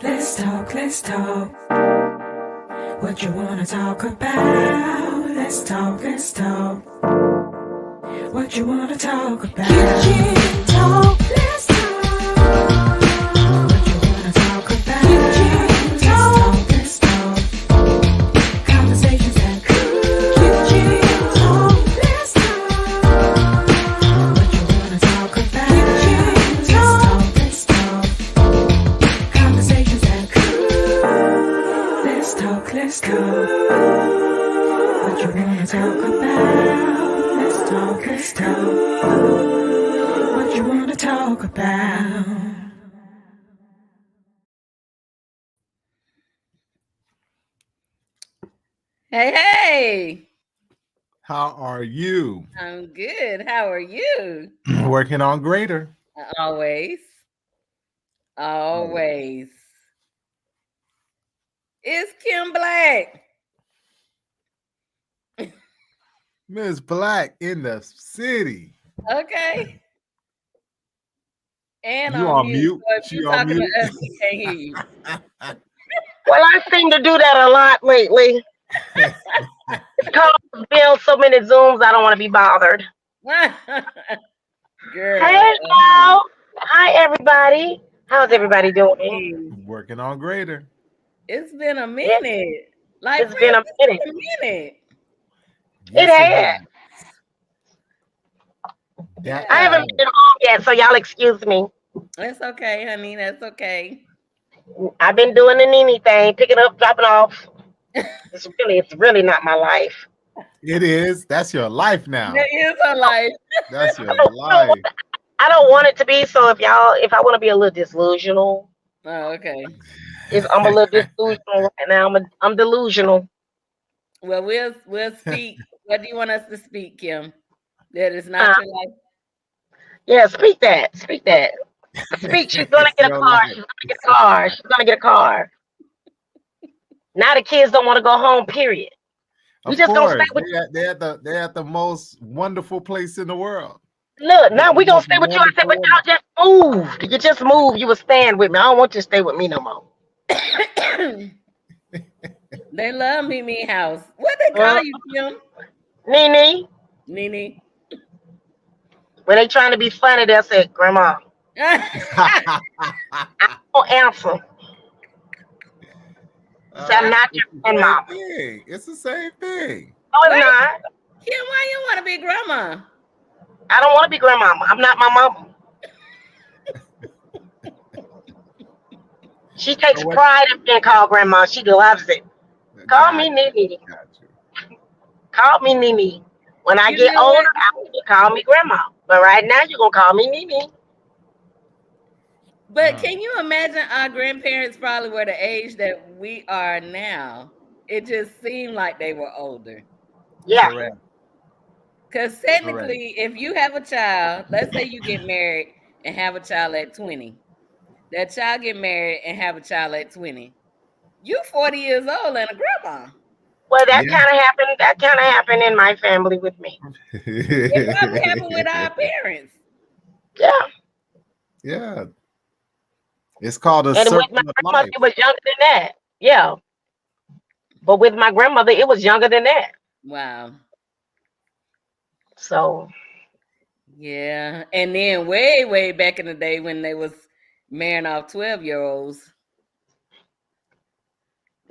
Let's talk. What you wanna talk about? Let's talk. What you wanna talk about? Kitchen talk. Let's talk. What you wanna talk about? Kitchen talk. Let's talk. Conversations that cool. Kitchen talk. Let's talk. What you wanna talk about? Kitchen talk. Let's talk. Conversations that cool. Let's talk. What you wanna talk about? Let's talk. What you wanna talk about? Hey, How are you? I'm good. How are you? Working on greater. Always. Always. Always. It's Kim Black. Miss Black in the city. Okay. And You on on mute. mute? So if She you're on talking mute? to us, we can't hear you. Well, I seem to do that a lot lately. Because being on so many Zooms, I don't want to be bothered. Girl. Hey, y'all. Hi, everybody. How's everybody doing? Hey, Working on greater. it's been a Yeah, minute. Like, it's been a friends, minute. it's been a minute. Yes, It has. That I it haven't has. been home yet, so y'all excuse me. That's okay, honey. That's okay. I've been doing the Nene thing, picking up, dropping off. It's really not my life. It is. That's your life now. That is her life. That's your I don't, life. I don't want it to be. So if I want to be a little disillusional, Oh, okay. I'm a little disillusional right now. I'm delusional. Well, we'll speak. What do you want us to speak, Kim? That is Uh, not your life. yeah, speak that. Speak that. Speak. She's gonna It's get a your car. life. She's gonna get a car. She's gonna get a car. Now the kids don't want to go home. Period. We Of just gonna stay course. with. They're at the most wonderful place in the world. Look, It's now the we gonna most stay with you. I said, wonderful but woman. y'all just moved. You just moved. You were staying with me. I don't want you to stay with me no more. They love Mimi House. What they call Uh, you, Kim? Nene, Nene. when they trying to be funny, they'll say, Grandma. Don't answer. Say, I'm not It's your the same grandma. thing. It's the same thing. No, it's Why, not. Kim? Why you want to be grandma? I don't want to be grandmama. I'm not my mama. She So takes what? pride in being called grandma. She loves it. Call Got me Nene. got you. Call me Nene. When I You get know older, what? I want you to call me grandma. But right now, you're going to call me Nene. But can you imagine our grandparents probably were the age that we are now? It just seemed like they were older. Yeah. Correct. Because Correct. technically, if you have a child, let's say you get married and have a child at 20, that child get married and have a child at 20. You 40 years old and a grandma. Well, that Yeah. kind of happened. That kind of happened in my family with me. It probably happened with our parents. Yeah. Yeah. It's called a And with my circle of grandmother, life. it was younger than that. Yeah. But with my grandmother, it was younger than that. Wow. So, Yeah. And then way, way back in the day when they was marrying off 12-year-olds.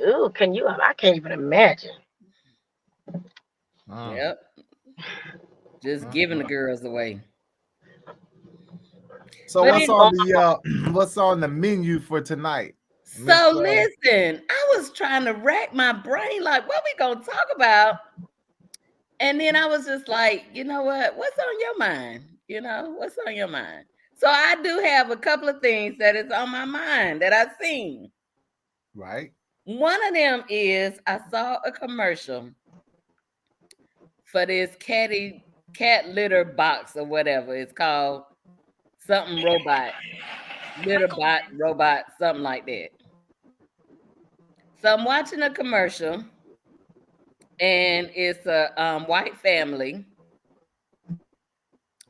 ooh, I can't even imagine. Uh, Yep. Just giving the uh. girls away. So But what's it on the what's on the menu for tonight, Miss? so listen, I was trying to rack my brain like what we gonna talk about. And then I was just like, you know what? What's on your mind? What's on your mind? So I do have a couple of things that is on my mind that I've seen. Right. One of them is I saw a commercial for this cat litter box or whatever. It's called something robot, litter bot robot, something like that. So I'm watching a commercial, and it's a white family,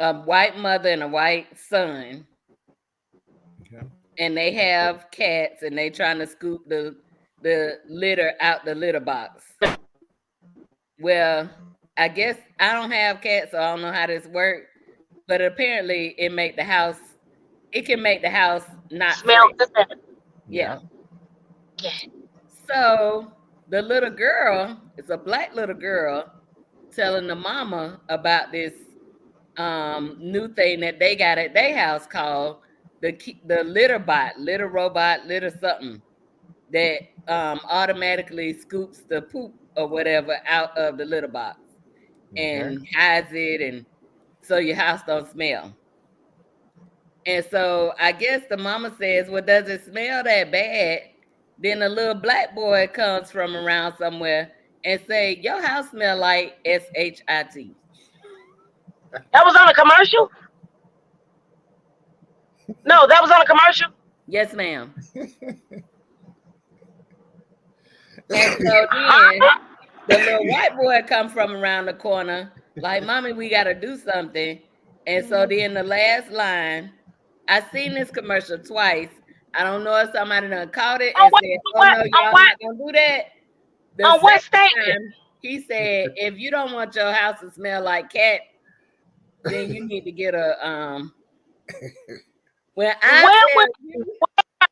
a white mother and a white son, Okay. and they have cats, and they trying to scoop the litter out the litter box. Well, I guess I don't have cats, so I don't know how this works. But apparently, it can make the house not Smell fresh. good. Yeah. Yeah. So the little girl, it's a black little girl, telling the mama about this new thing that they got at their house called the litter bot, litter robot, litter something that automatically scoops the poop or whatever out of the litter box and hides it, and so your house don't smell. And so I guess the mama says, well, does it smell that bad? Then a little black boy comes from around somewhere and say, your house smell like shit. That was on a commercial? No, that was on a commercial? Yes, ma'am. And so then the little white boy come from around the corner, like, mommy, we got to do something. And so then the last line, I seen this commercial twice. I don't know if somebody done caught it On and what, said, oh, what, no, on y'all what, not going to do that. The on what second station? time, he said, if you don't want your house to smell like cat, then you need to get a, when I Where tell was, you,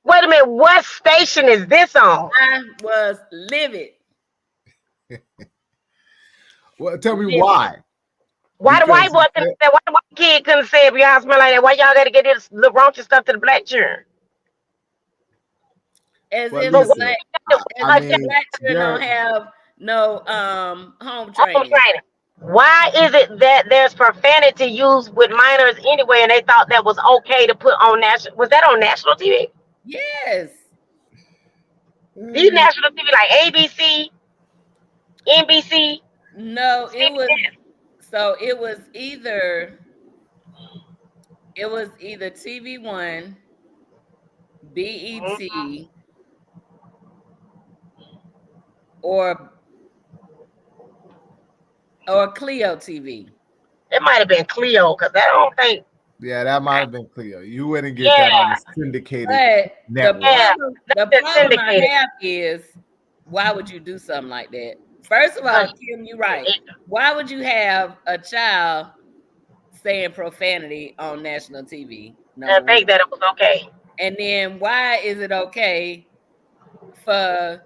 wait a minute, what station is this on? I was livid. Well, tell me Livid. why. Why the white Because boy couldn't say, why the white kid couldn't say if your house smell like that? Why y'all gotta get this little raunchy stuff to the black children? As well, if But the listen, black, as I if the mean, black children don't there, have no home home training. training. Why is it that there's profanity used with minors anyway, and they thought that was okay to put on national? Was that on national TV? Yes. These national TV like ABC, NBC, No, it was CBS. so it was either TV1, BET, or Clio TV. It might have been Cleo, because I don't think. yeah, that might have been clear. You wouldn't get Yeah, that on the syndicated But network. yeah, the that's problem I syndicated. have is, why would you do something like that? First of all, Because Kim, you're right. Why would you have a child saying profanity on national TV? I Number one. think that it was okay. And then why is it okay for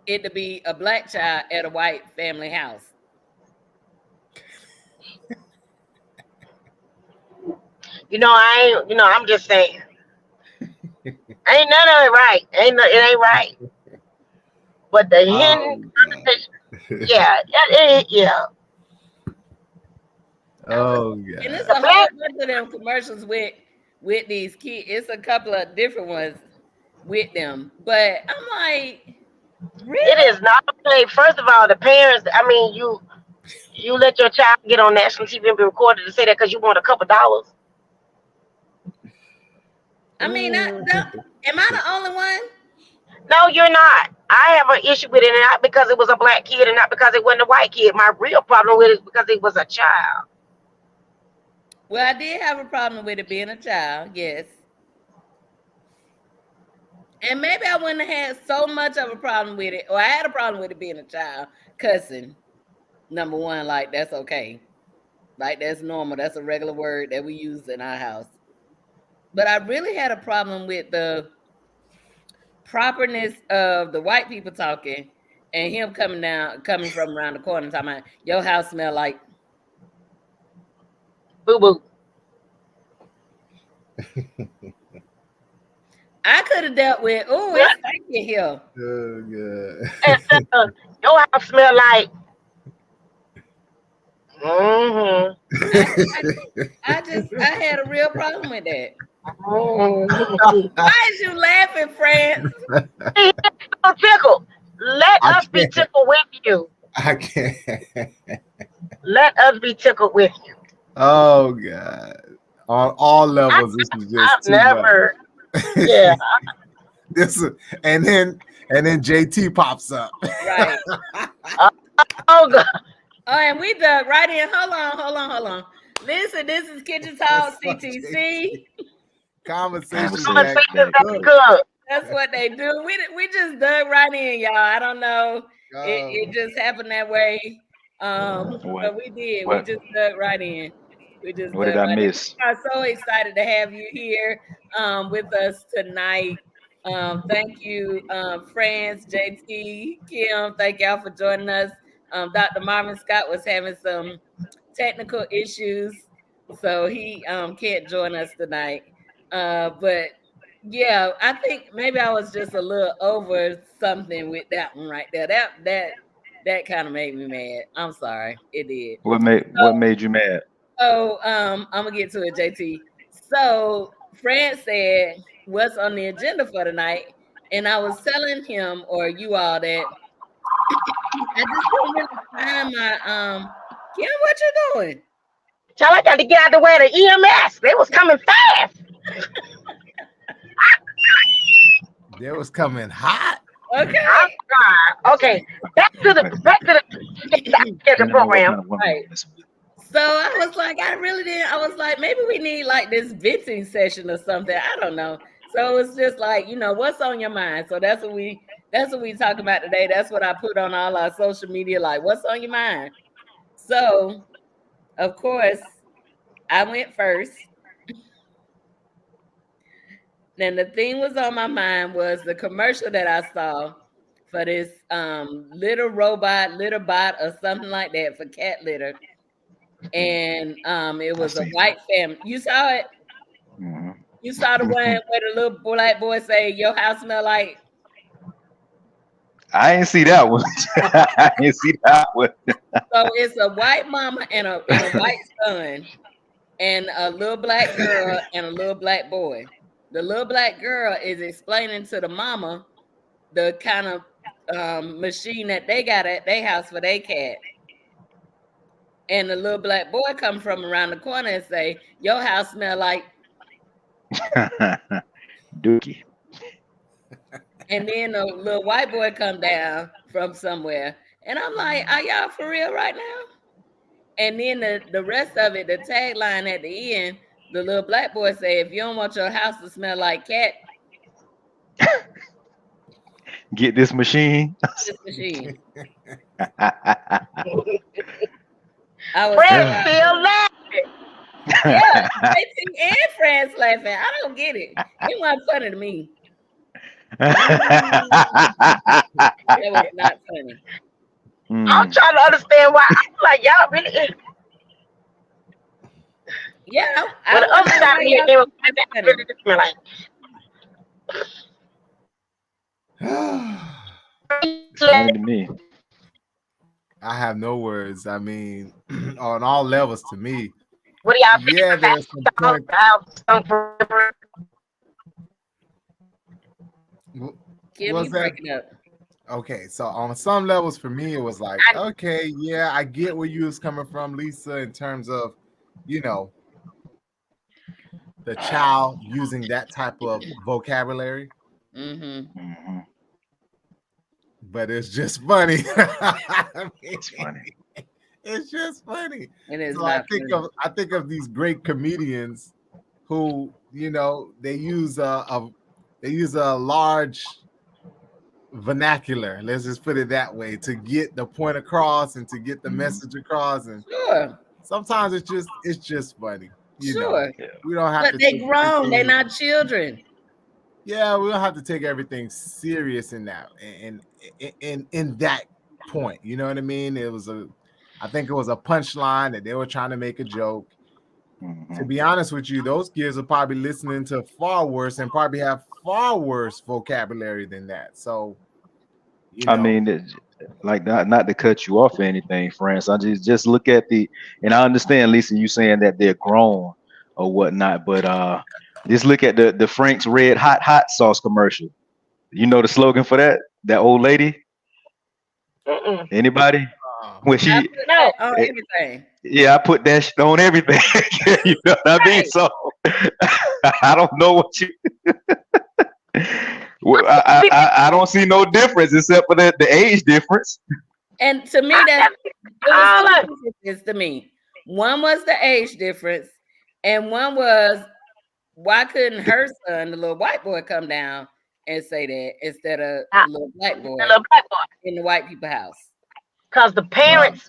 it to be a black child at a white family house? I'm just saying. Ain't none of it right. It ain't right. But the hidden conversation, yeah. Oh And God. it's The a whole black, bunch of them commercials with these kids. It's a couple of different ones with them. But I'm like, it really? is not okay. First of all, the parents. I mean, you let your child get on national TV and be recorded to say that because you want a couple dollars. I mean, am I the only one? No, you're not. I have an issue with it, and not because it was a black kid, and not because it wasn't a white kid. My real problem with it is because it was a child. Well, I did have a problem with it being a child, yes. And maybe I wouldn't have had so much of a problem with it, or I had a problem with it being a child cussing. Number one, like, that's okay. Like, that's normal. That's a regular word that we use in our house. But I really had a problem with the properness of the white people talking and him coming from around the corner talking about your house smell like Boo boo. I could have dealt with, oh, it's stinky here. Oh God. Your house smell like. Mm-hmm. I had a real problem with that. Mm-hmm. Why is you laughing, France? Don't tickle. Let I us be can't. tickled with you. I can't. Let us be tickled with you. Oh God. On all levels, this is just I've too never. much. Yeah. This and then JT pops up. Right. Oh God. Oh, and we dug right in. Hold on. Listen, this is Kitchen Talk CTC. Conversations Conversations that at the cook. That's what they do. We just dug right in, y'all. I don't know. It Oh, just happened that way. What? But we did. We What? just dug right in. We just What dug did I right in. miss? We are so excited to have you here with us tonight. Thank you, France, JT, Kim. Thank y'all for joining us. Dr. Marvin Scott was having some technical issues, so he can't join us tonight. But yeah, I think maybe I was just a little over something with that one right there. That kind of made me mad. I'm sorry, it did. What made you mad? So I'm gonna get to it, JT. So Fred said, "What's on the agenda for tonight?" And I was telling him or you all that I just couldn't really find my Kim, what you doing? Child, I got to get out the way of the EMS. They was coming fast. they was coming hot. Okay. I'm sorry. Okay, back to the program. Right. So I was like, I really didn't. I was like, maybe we need like this venting session or something. I don't know. So it's just like, what's on your mind? So that's what we talk about today. That's what I put on all our social media, like, what's on your mind? So of course, I went first. Then the thing was on my mind was the commercial that I saw for this little robot, litter bot, or something like that for cat litter. And it was a white family. You saw it? Mm-hmm. You saw the one where the little black boy say, "Your house smell like." I ain't see that one. I ain't see that one. So it's a white mama and a white son, and a little black girl and a little black boy. The little black girl is explaining to the mama the kind of machine that they got at their house for their cat. And the little black boy come from around the corner and say, "Your house smell like." Dookie. And then the little white boy come down from somewhere. And I'm like, are y'all for real right now? And then the rest of it, the tagline at the end, the little black boy say, "If you don't want your house to smell like cat, Get this machine. this machine." I I was Friends still laughing. yeah, JT and friends laughing. I don't get it. It wasn't funny to me. It was not funny. I'm trying to understand why. I'm like, y'all really. Yeah, But the other side of me, they were really smell like. It's funny to me. I have no words. I mean, on all levels to me. What do y'all think? Yeah, there's some point. Kim, Was you that breaking up. okay? So on some levels, for me, it was like, okay, yeah, I get where you was coming from, Lisa, in terms of, the child using that type of vocabulary. Mm-hmm. But it's just funny. It's funny. It's just funny. It is So not funny. I think of these great comedians who, they use a large vernacular. Let's just put it that way, to get the point across and to get the message across. And Sure. sometimes it's just funny. Sure. We don't have But to. they take grown. They're everything- not children. Yeah, we don't have to take everything serious in that in that point. You know what I mean? I think it was a punchline that they were trying to make a joke. To be honest with you, those kids are probably listening to far worse and probably have far worse vocabulary than that. So, I mean, like not to cut you off or anything, France. I just look at and I understand, Lisa, you saying that they're grown or whatnot, but just look at the Frank's Red Hot Sauce commercial. You know the slogan for that old lady? Anybody? When I she put that on everything. Yeah, I put that shit on everything. You know what I mean? So I don't know what you. Well, I don't see no difference except for the age difference. And to me, it was two differences to me. One was the age difference, and one was why couldn't her son, the little white boy, come down and say that instead of Now, the little black the boy little black boy. in the white people house? Because the Well, parents,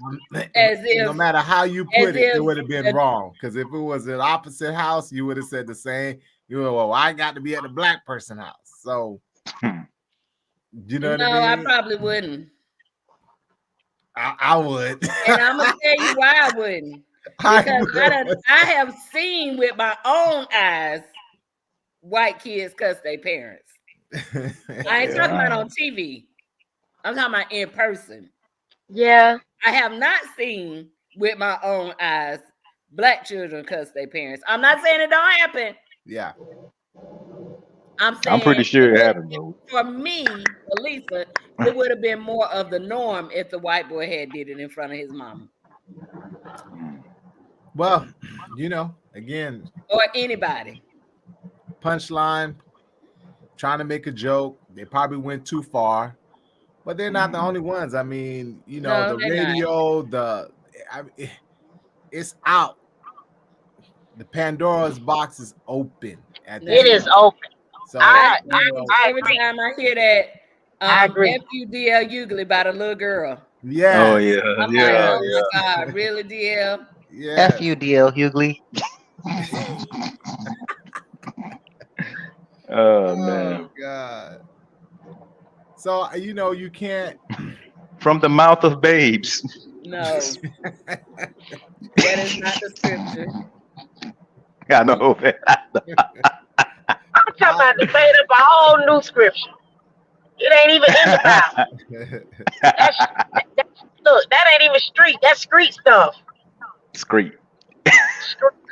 As no if, matter how you as put it, it if, would have been the, wrong. Because if it was an opposite house, you would have said the same. You would, well, I got to be at the black person house. So, you know what I no, I mean? probably wouldn't. I would. And I'm gonna tell you why I wouldn't. I Because would. I have seen with my own eyes white kids cuss their parents. I ain't talking about on TV. I'm talking about in person. yeah. I have not seen with my own eyes black children cuss their parents. I'm not saying it don't happen. Yeah. I'm I'm saying pretty sure it happened though. for me, for Lisa, it would have been more of the norm if the white boy had did it in front of his mama Well, again, or anybody. punchline, trying to make a joke. They probably went too far, but they're not the only ones. I mean, No, the they're not. radio, it's out. The Pandora's box is open at this It is point. open. So I Every agree. time I hear that I agree. FUDL Ugly by the little girl, yes, Oh yeah, I'm like, yeah, oh yeah. my God, really, DL? yes. FUDL Hughley. Oh man. Oh God. So you can't. From the mouth of babes. No, that is not the scripture. I know that. I'm talking about the made up a whole new scripture. It ain't even in the Bible. Look, that ain't even street. That's street stuff. Screet.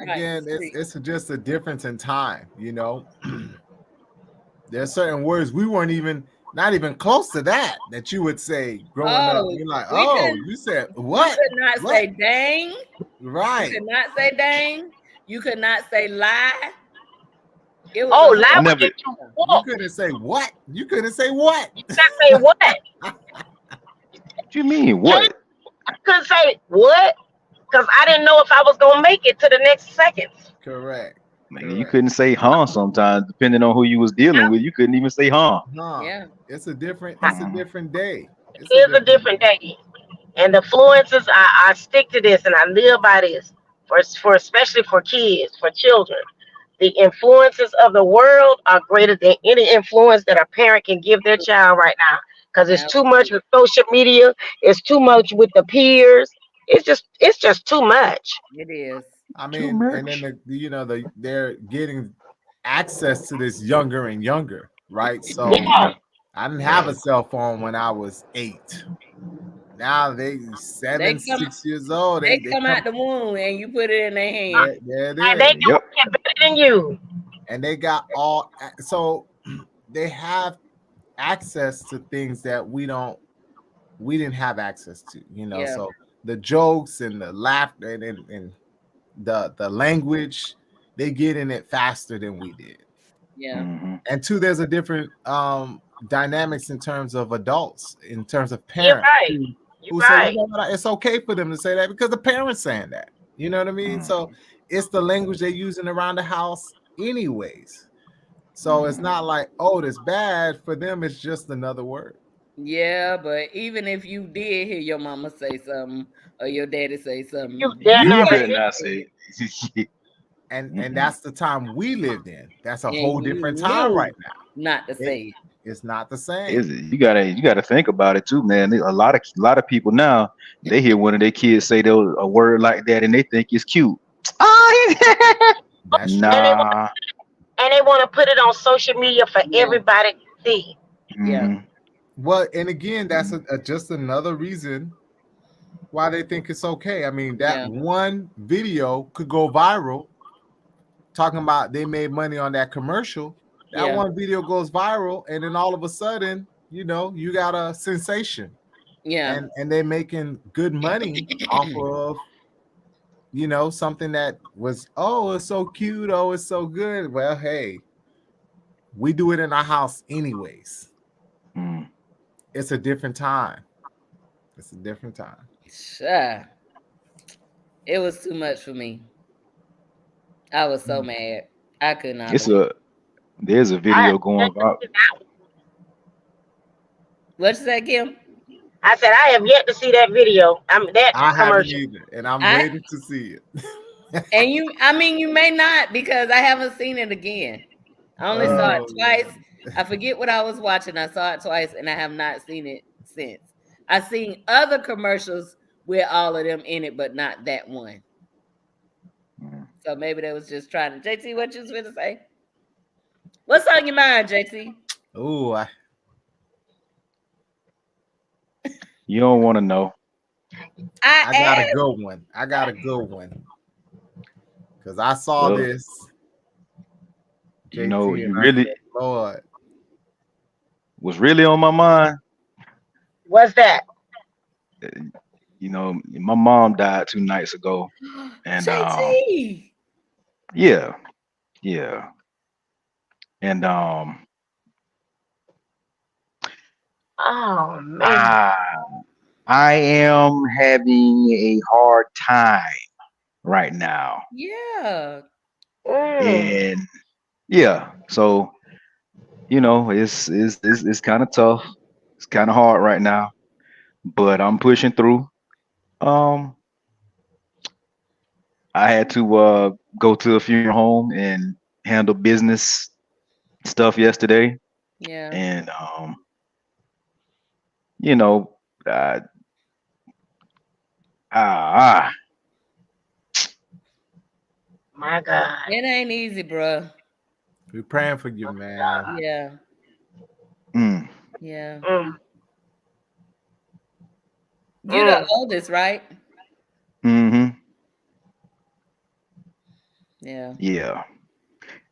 Again, Right. it's just a difference in time. There's certain words we weren't not even close to that you would say growing up. You're like, you said what? You could not What? say dang. Right. You could not say dang. You could not say lie. It was Oh, a lie whole- would get you You whooped. couldn't say what? You couldn't say what? You can't say what? What you mean? What? I couldn't say what because I didn't know if I was gonna make it to the next seconds. Correct. Man, you couldn't say huh sometimes, depending on who you was dealing with. You couldn't even say huh. No. Yeah. It's a different day. It's a different day. And the influences, I stick to this and I live by this for especially for kids, for children. The influences of the world are greater than any influence that a parent can give their child right now. Because it's too much with social media, it's too much with the peers. It's just too much. It is. I mean, and then they're getting access to this younger and younger, right? So Yeah. I didn't have a cell phone when I was 8. Now they 7, 6 years old. They come out the womb and you put it in their hand. There it And they is. can get better than you. And they got so they have access to things that we didn't have access to, Yeah. So the jokes and the laughter and the language, they get in it faster than we did. Yeah. And two, there's a different dynamics in terms of adults, in terms of You're parents right. who You're say, right. it's okay for them to say that because the parents saying that. You know what I mean? So it's the language they're using around the house anyways. So it's not like, oh, that's bad. For them, it's just another word. Yeah, but even if you did hear your mama say something or your daddy say something, You dare You not better say not say it. And that's the time we lived in. That's a And whole you different time knew right now. not to say it. It's not the same. Is it? You gotta think about it too, man. A lot of people now, they hear one of their kids say a word like that and they think it's cute. That's true. Nah. And they want to put it on social media for everybody to see. Yeah. Well, and again, that's just another reason why they think it's okay. I mean, that one video could go viral, talking about they made money on that commercial. That one video goes viral, and then all of a sudden, you got a sensation. Yeah. And they're making good money off of, something that was, oh, it's so cute, oh, it's so good. Well, hey, we do it in our house anyways. It's a different time. It's a different time. It was too much for me. I was so mad. I could not It's believe. a there's a I have video yet going to out. see that. What's that, Kim? I said I have yet to see that video. That I haven't commercial. either, and I'm I ready to see it. and you. I mean, you may not because I haven't seen it again. I only saw it Oh twice. Lord. I forget what I was watching. I saw it twice, and I have not seen it since. I've seen other commercials with all of them in it, but not that one. Mm. So maybe they was just trying to. JT, what you was going to say? What's on your mind, JT? Ooh, You don't want to know. I I got a asked. good one. I got a good one because I saw Well, this you know, JT and you I really said, Lord, was really on my mind. What's that? uh, You know, my mom died 2 nights ago, and JT. yeah, yeah, and Oh man. I I am having a hard time right now, Yeah. Mm. and yeah, so you know, it's kind of tough. It's kind of hard right now, but I'm pushing through. Um, I had to go to a funeral home and handle business stuff yesterday, Yeah. and you know, uh, ah, My God. It ain't easy, bruh. we're praying for you, man. Yeah. mm, Yeah. Mm. You the Mm. oldest, right? mm-hmm, Yeah. yeah.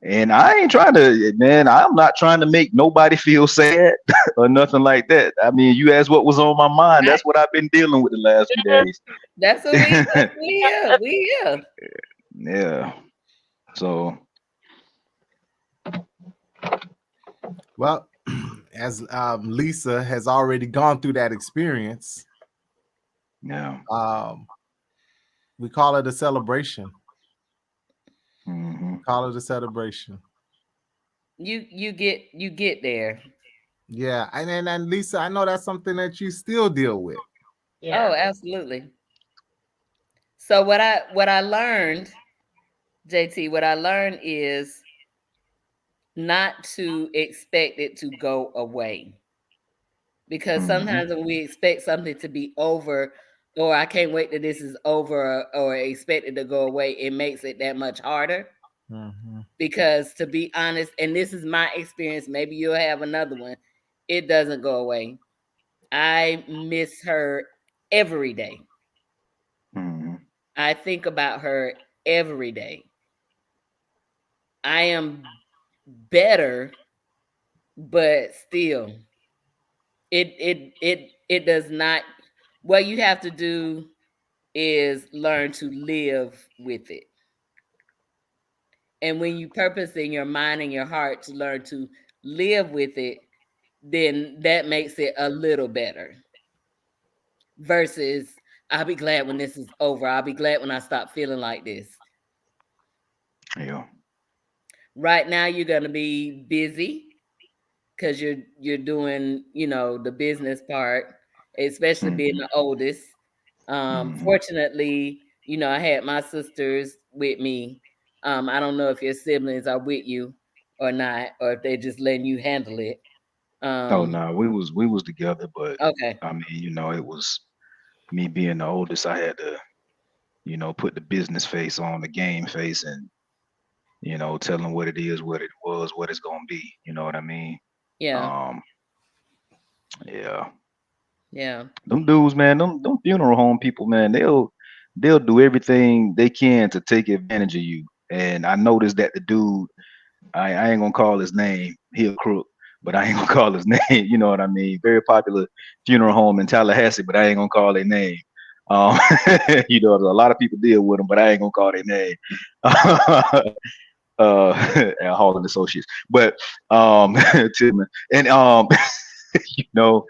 And I ain't trying to, man. I'm not trying to make nobody feel sad or nothing like that. I mean, you asked what was on my mind. I, That's what I've been dealing with the last few days. that's what we. That's what we here. We here. Yeah. So Well, as Lisa has already gone through that experience, yeah. um, we call it a celebration. Hmm. Call it a celebration. You get there. Yeah, and Lisa, I know that's something that you still deal with. Oh, Yeah. absolutely. So what I learned, JT, what I learned is not to expect it to go away. Because Hmm. sometimes when we expect something to be over, or I can't wait that this is over, or expect it to go away, it makes it that much harder. Hmm. Because to be honest, and this is my experience, maybe you'll have another one, it doesn't go away. I miss her every day. Hmm. I think about her every day. I am better, but still, it does not. What you have to do is learn to live with it. And when you purpose in your mind and your heart to learn to live with it, then that makes it a little better. Versus, I'll be glad when this is over. I'll be glad when I stop feeling like this. Yeah. Right now, you're gonna be busy because you're doing the business part, especially being Hmm. the oldest. Hmm. Fortunately, I had my sisters with me. I don't know if your siblings are with you or not, or if they're just letting you handle it. Oh um no, we was together, but okay. I mean, you know, it was me being the oldest. I had to, you know, put the business face on, the game face, and you know, tell them what it is, what it was, what it's gonna be. You know what I mean? Yeah. Um, yeah. Yeah. Them dudes, man, them funeral home people, man, they'll do everything they can to take advantage of you. And I noticed that the dude, I ain't gonna call his name, he a crook, but I ain't gonna call his name. You know what I mean? Very popular funeral home in Tallahassee, but I ain't gonna call their name. Um, you know, a lot of people deal with them, but I ain't gonna call their name. And Hall and Associates, but Tillman, and you know,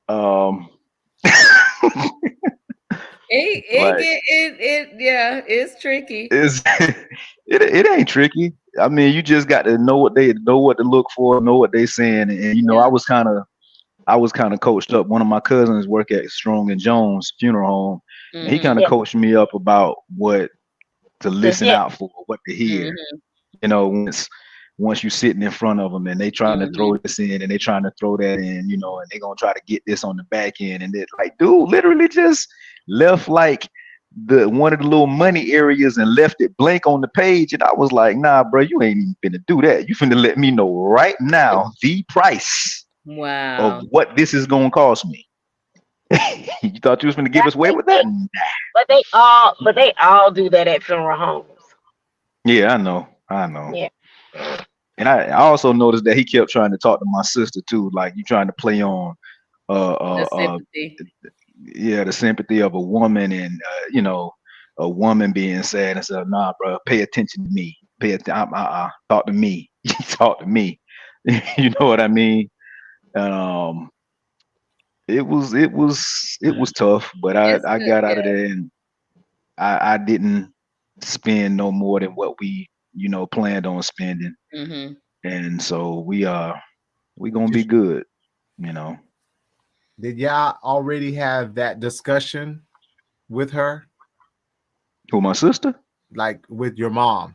um. It Like get yeah, it's tricky. it's it ain't tricky. I mean, you just got to know what to look for, know what they saying, and you know, Yeah. I was kind of coached up. One of my cousins work at Strong and Jones Funeral Home, and he kind Mm-hmm. of Yeah. coached me up about what to To listen hit. out for, what to hear. Mm-hmm. You know, once you sitting in front of them and they trying to throw Mm-hmm. this in and they trying to throw that in, you know, and they gonna try to get this on the back end, and it's like, dude, literally just left like the one of the little money areas and left it blank on the page, and I was like, nah, bro, you ain't even finna do that. You finna let me know right now the price of Wow. what this is gonna cost me. You thought you was gonna give That's us away with that? but they all do that at funeral homes. Yeah, I know. Yeah. And I also noticed that he kept trying to talk to my sister too, like you trying to play on uh The uh uh sympathy. yeah, the sympathy of a woman, and you know, a woman being sad and said, nah, bro, pay attention to me. Pay attention, talk to me. Talk to me. You know what I mean? Um, it was tough, but It's I good. got out of Yeah. there, and I didn't spend no more than what we, you know, planned on spending. Mm-hmm. And so we gonna Did, be good, you know. did y'all already have that discussion with her, Who, my sister? like with your mom?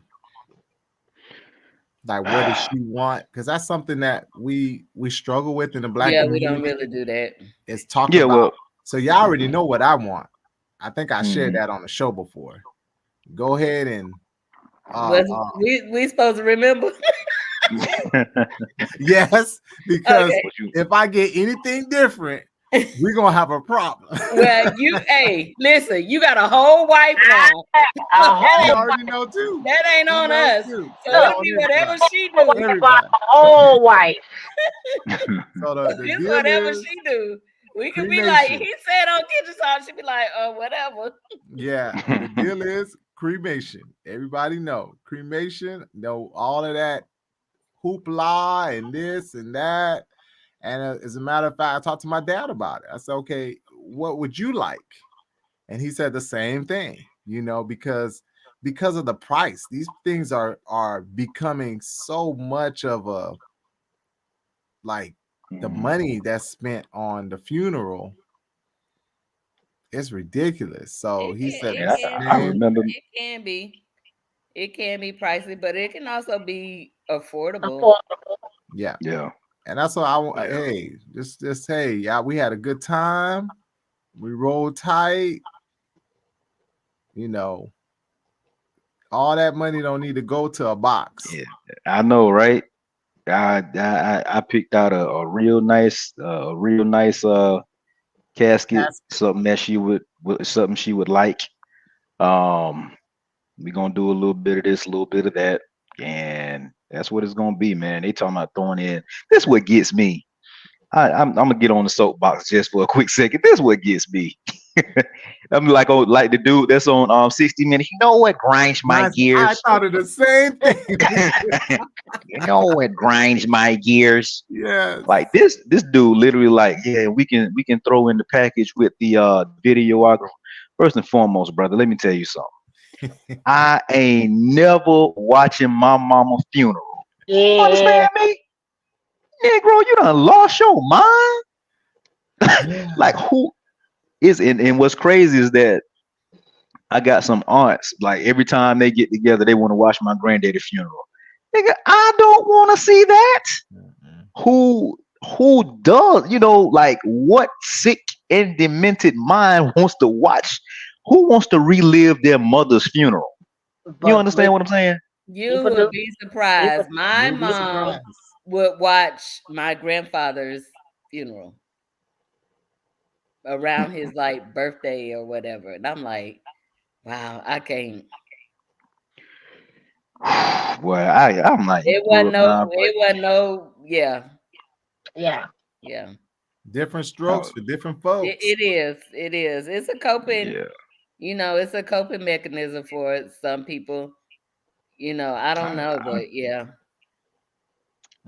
Like, what does she want? Because that's something that we struggle with in the black Yeah, we don't community. really do that. Is talk Yeah, about. well, So y'all already know what I want. I think I shared mhm. that on the show before. Go ahead and uh, Was uh we supposed to remember? yes, because Okay. What you if I get anything different, we're gonna have a problem. Well, hey, listen, you got a whole wife now. So A He whole already know too. that ain't He on knows us. too. So That's look, it'll on be whatever everybody. she do. by Everybody. a whole wife. So the It's deal whatever is she do. We could be like, cremation. he said on kitchen song, she be like, whatever. Yeah, the deal is cremation. Everybody know cremation. Know all of that hoopla and this and that. And as a matter of fact, I talked to my dad about it. I said, "Okay, what would you like?" And he said the same thing. You know, because of the price, these things are becoming so much of a like the Mhm. money that's spent on the funeral is ridiculous. So It he can said it the And can I be same. remember, it can be it can be pricey, but it can also be affordable. Affordable. Yeah. yeah, And that's what I want. yeah. Hey, just hey, yeah, we had a good time. We rolled tight. You know, all that money don't need to go to a box. Yeah, I know, right? I picked out a real nice casket, That's something that something she would like. Um, we gonna do a little bit of this, a little bit of that, and that's what it's gonna be, man. They talking about throwing in. This what gets me. I'm gonna get on the soapbox just for a quick second. This what gets me. I'm like, oh, like the dude that's on 60 Minutes. You know what grinds my nice. I gears? thought of the same thing. You know what grinds my gears? Yes. Like this dude literally like, yeah, we can throw in the package with the videographer. First and foremost, brother, let me tell you something. I ain't never watching my mama funeral. You Yeah. understand me? Negro, you done lost your mind. Like Yeah. who is and what's crazy is that I got some aunts, like every time they get together, they want to watch my granddaddy funeral. Nigga, I don't want to see that. Mhm. Who does, you know, like what sick and demented mind wants to watch, who wants to relive their mother's funeral? You But understand what I'm saying? You people would do. be People surprised. My You'll be mom surprised. would watch my grandfather's funeral around his like birthday or whatever. And I'm like, wow, I can't. Well, I'm like, you grew up now, but Yeah, Yeah. yeah. Different uh, strokes for different folks. It is. It is. It's a coping, yeah, it's a coping mechanism for some people. I don't I, know, I, but yeah.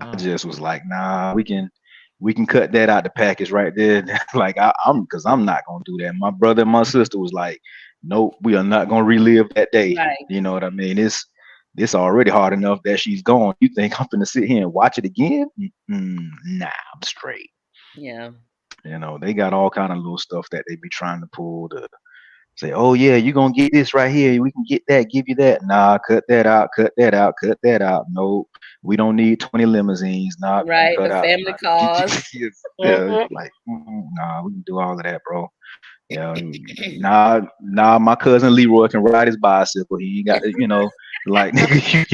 I just was like, nah, we can. we can cut that out the package right there. Like I'm because I'm not gonna do that. My brother and my sister was like, nope, we are not gonna relive that day. Right. You know what I mean? It's already hard enough that she's gone. You think I'm gonna sit here and watch it again? Nah, I'm straight. Yeah. You know, they got all kind of little stuff that they be trying to pull to say, oh yeah, you're gonna get this right here. We can get that, give you that. Nah, cut that out, cut that out, cut that out. No, we don't need 20 limousines. Nah, we can Right. cut The out. family cars. Yeah, Mm-hmm. like nah, we can do all of that, bro. Yeah, nah, my cousin Leroy can ride his bicycle. He ain't got to, like nigga, you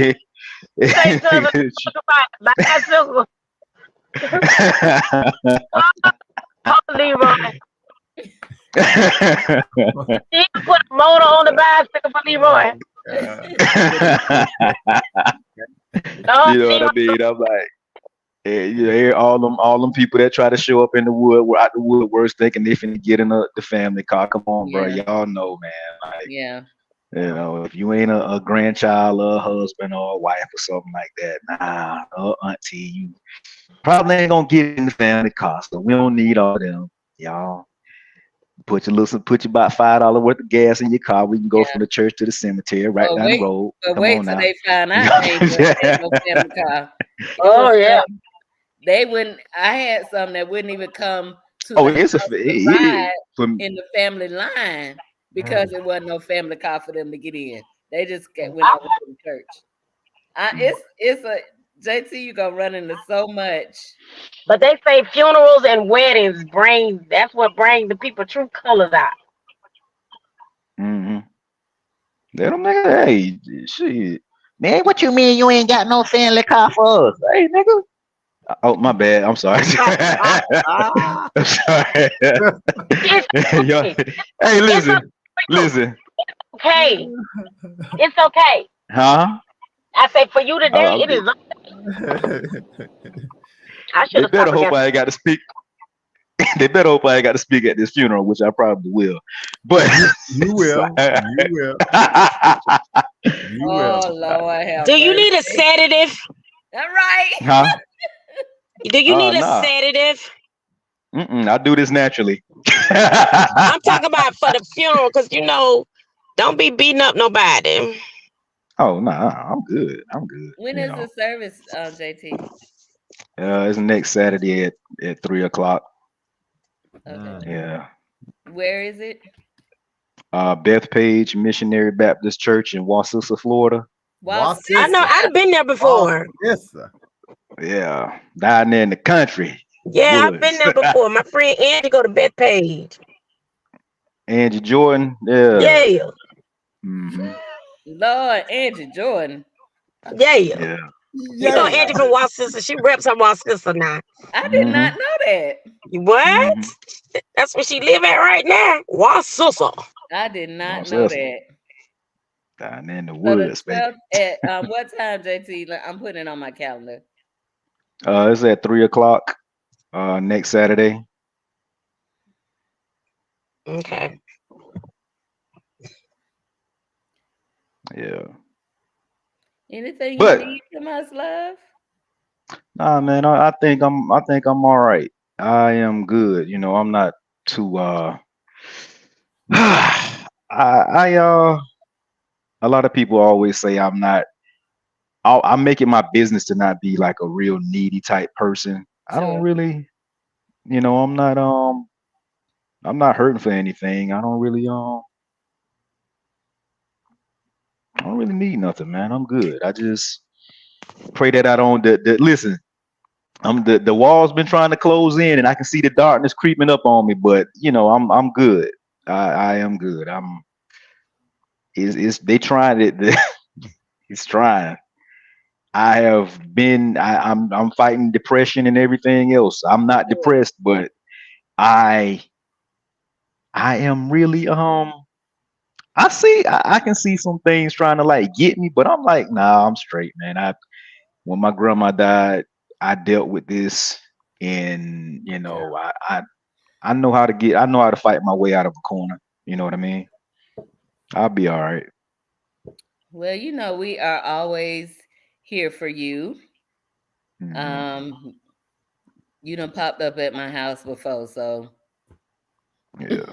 Say cousin can't. about bicycle. Oh, Leroy. You can put a motor on the bicycle for Leroy. No, You know what I Leroy. mean? I'm like, yeah, you hear all them people that try to show up in the wood, out the woodworks, thinking they finna get in the family car. Come on, bro, Yeah. y'all know, man. Like, Yeah. if you ain't a grandchild or a husband or a wife or something like that, nah, auntie, you probably ain't gonna get in the family car. So we don't need all them, y'all. Put you about $5 worth of gas in your car. We can go Yeah. from the church to the cemetery right But down the wait, road. but Come wait on till now. they find You out know? ain't no family car. It was Oh yeah. they wouldn't. I had some that wouldn't even come to Oh, the it's a house to it, ride for in the family line because it wasn't no family car for them to get in. They just went I- over to the church. It's a JT. You gonna run into so much. But they say funerals and weddings that's what bring the people true colors out. hmm Let them nigga, hey, shit. Man, what you mean you ain't got no family car for us? Hey, nigga. Oh, my bad. I'm sorry. I'm sorry. It's Yo, okay. hey, It's listen. okay. It's okay. Huh? I say for you today, it They, is. I should they have better stopped hope again. I ain't got to speak. They better hope I ain't got to speak at this funeral, which I probably will. But You will. You will. You will. Oh Lord, have Do you mercy. need a sedative? All right. huh? Do you need a Nah. sedative? I do this naturally. I'm talking about for the funeral, because don't be beating up nobody. Oh no, I'm good. I'm good. When is the service, JT? It's next Saturday at 3 o'clock. Okay. Yeah. Where is it? Bethpage Missionary Baptist Church in Wausau, Florida. I know. Sister. Wasissa. I've been there before. Wasissa. Yeah, down there in the country, Yeah, I've been woods. there before. My friend Angie go to Bethpage. Angie Jordan. Yeah. Yeah, hmm Lord, Angie Jordan. yeah. Yeah. You know Yeah. Angie from Wausau. She reps her Wausau now. I did not hmm know that. What? hmm That's where she live at right now. Wausau. I did not know Wausau. that. Down there in the So the woods, baby. 12th at what time, JT? I'm putting it on my calendar. It's at 3 o'clock. Next Saturday. Okay. Yeah. Anything you But need from us, love? nah, man, I think I'm all right. I am good. I'm not too I a lot of people always say I'm not. I make it my business to not be like a real needy type person. I don't Sure. really, I'm not hurting for anything. I don't really need nothing, man. I'm good. I just pray that I don't. Listen, the wall's been trying to close in, and I can see the darkness creeping up on me. But I'm good. I am good. It's they trying it. It's trying. I'm fighting depression and everything else. I'm not Sure. depressed, but I I am really I can see some things trying to like get me, but I'm like, nah, I'm straight, man. When my grandma died, I dealt with this, and Yeah. I know how to I know how to fight my way out of a corner. You know what I mean? I'll be all right. Well, we are always here for you. Mm-hmm. Um, You done popped up at my house before, so Yeah.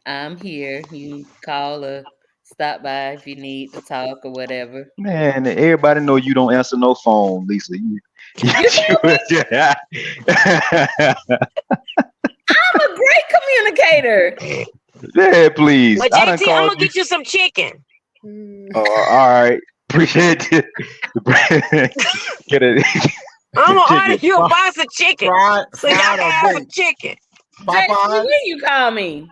I'm here. You can call or stop by if you need to talk or whatever. Man, everybody know you don't answer no phone, Lisa. You know me. Yeah. I'm a great communicator. Yeah, please. But I done JT, I'm called gonna you. get you some chicken. All right. Appreciate it. Get it. I'm gonna order Chicken. you a box of chicken. So y'all Fried can or have some baked? chicken. JC, Popeyes? when you call me?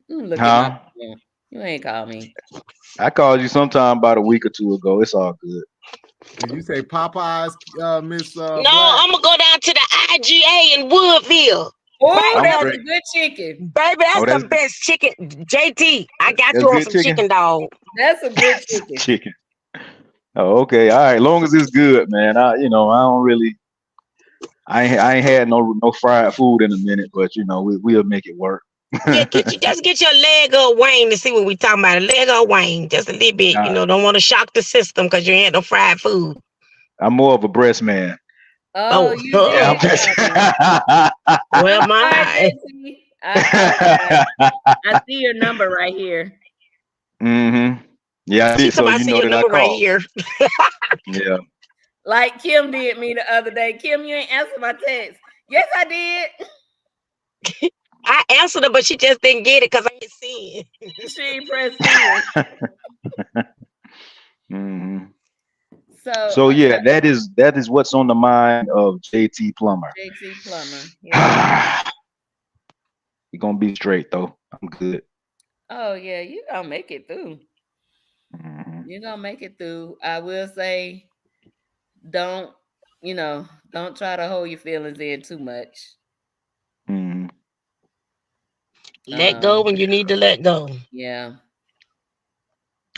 Look at my Huh? phone. You ain't call me. I called you sometime about a week or two ago. It's all good. Did you say Popeyes, Miss No, Black? I'm gonna go down to the IGA in Woodville. Oh, Baby, I'm that's that's a straight. good chicken. Oh, the best chicken. JT, I got that's you on good some chicken. chicken, dog. That's a good chicken. Chicken. Oh, okay. All right. Long as it's good, man. I don't really. I ain't had no fried food in a minute, but we'll make it work. Yeah, just get your leg of Wayne to see what we talking about. A leg of Wayne, just a little bit. Uh, Don't want to shock the system because you ain't no fried food. I'm more of a breast man. Oh, Oh, you Yeah, I'm did just. call me. well, I'm sorry, my. JC. I apologize. I see your number right here. Mm-hmm. Yeah, I She did. talking So about you see know your that I number right called. here. Yeah. Like Kim did me the other day. Kim, you ain't answer my text. Yes, I did. I answered her, but she just didn't get it because I ain't seeing. She ain't pressed in. hmm So, So yeah, that is what's on the mind of JT Plumber. JT Plumber. Yeah. You're gonna be straight though. I'm good. Oh, yeah. You gonna make it through. hmm You're gonna make it through. I will say, don't, don't try to hold your feelings in too much. hmm Let go Um, when you need to let go. yeah.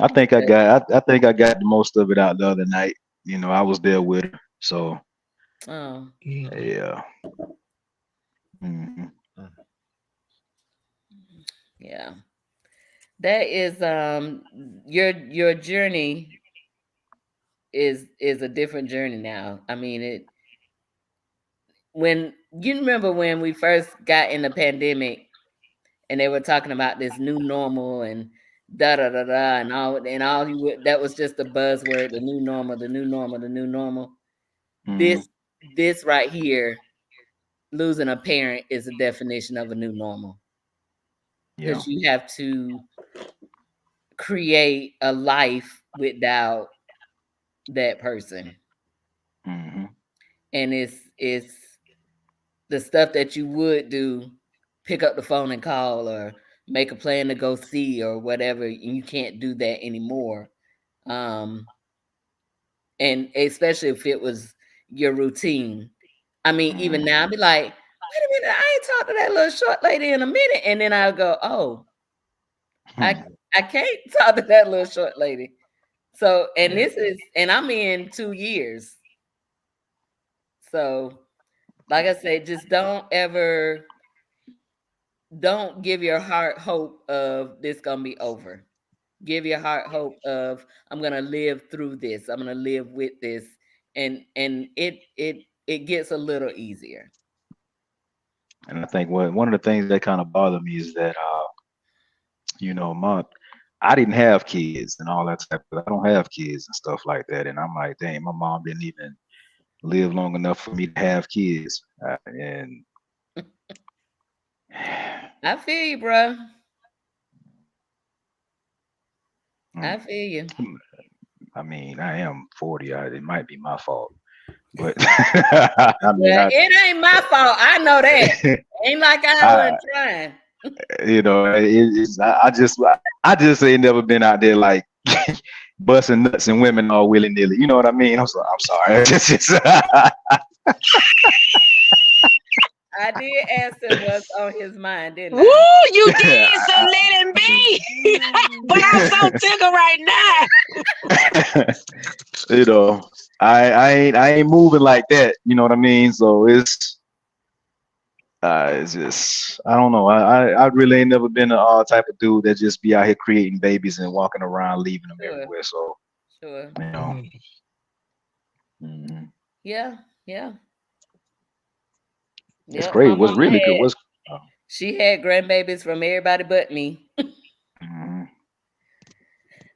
I think I got the most of it out the other night. I was there with her. So Oh, Yeah. yeah. hmm yeah. That is your journey is a different journey now. I mean, when you remember when we first got in the pandemic and they were talking about this new normal and da da da da and all that was just a buzzword, the new normal, the new normal, the new normal. hmm This right here, losing a parent is a definition of a new normal Yeah. because you have to create a life without that person. hmm And it's the stuff that you would do, pick up the phone and call or make a plan to go see or whatever, and you can't do that anymore. Um, and especially if it was your routine. I mean, even hmm now, I'd be like, wait a minute, I ain't talked to that little short lady in a minute. And then I'll go, oh, I I can't talk to that little short lady. So, and Yeah. and I'm in 2 years. So, like I said, just don't give your heart hope of this gonna be over. Give your heart hope of I'm gonna live through this. I'm gonna live with this, and it gets a little easier. And I think one of the things that kind of bother me is that my I didn't have kids and all that type of. I don't have kids and stuff like that, and I'm like, dang, my mom didn't even live long enough for me to have kids, and I feel you, bro. mm, I feel you. I mean, I am 40. It might be my fault, but I mean, Well, it ain't my fault. I know that. Ain't like I I wasn't trying. I just ain't never been out there like busting nuts and women all willy nilly. You know what I mean? I'm sorry. I did ask him what's on his mind, didn't Woo, I? you did, so let him be. But I'm so tickled right now. you know, I ain't moving like that. You know what I mean? So it's just I don't know. I really ain't never been a type of dude that just be out here creating babies and walking around leaving them Sure, everywhere. So sure. you know, mhm. Yeah, yeah. It's Yep, great. my What's mama really good? had What's she had grandbabies from everybody but me. Mhm.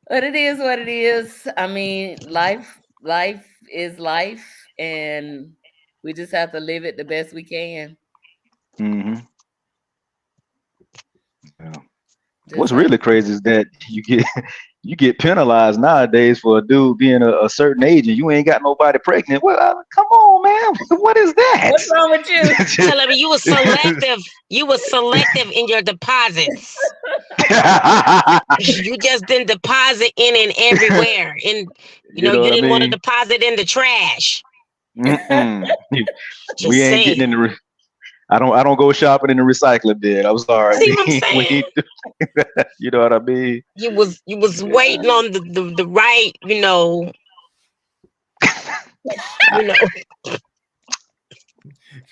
But it is what it is. I mean, life is life, and we just have to live it the best we can. Mhm. Yeah. Just What's have really crazy is that you get penalized nowadays for a dude being a certain age and you ain't got nobody pregnant. Well, come on, man. What is what's that? wrong with you? Tell me you were selective. You were selective in your deposits. You just didn't deposit in and everywhere. And You know you what I didn't want to mean? deposit in the trash. Mm-mm. We Just ain't getting saying. in the. I don't go shopping in the recycling bin. I'm sorry. See what I'm We saying? ain't. You know what I mean? You was waiting on the right, you know,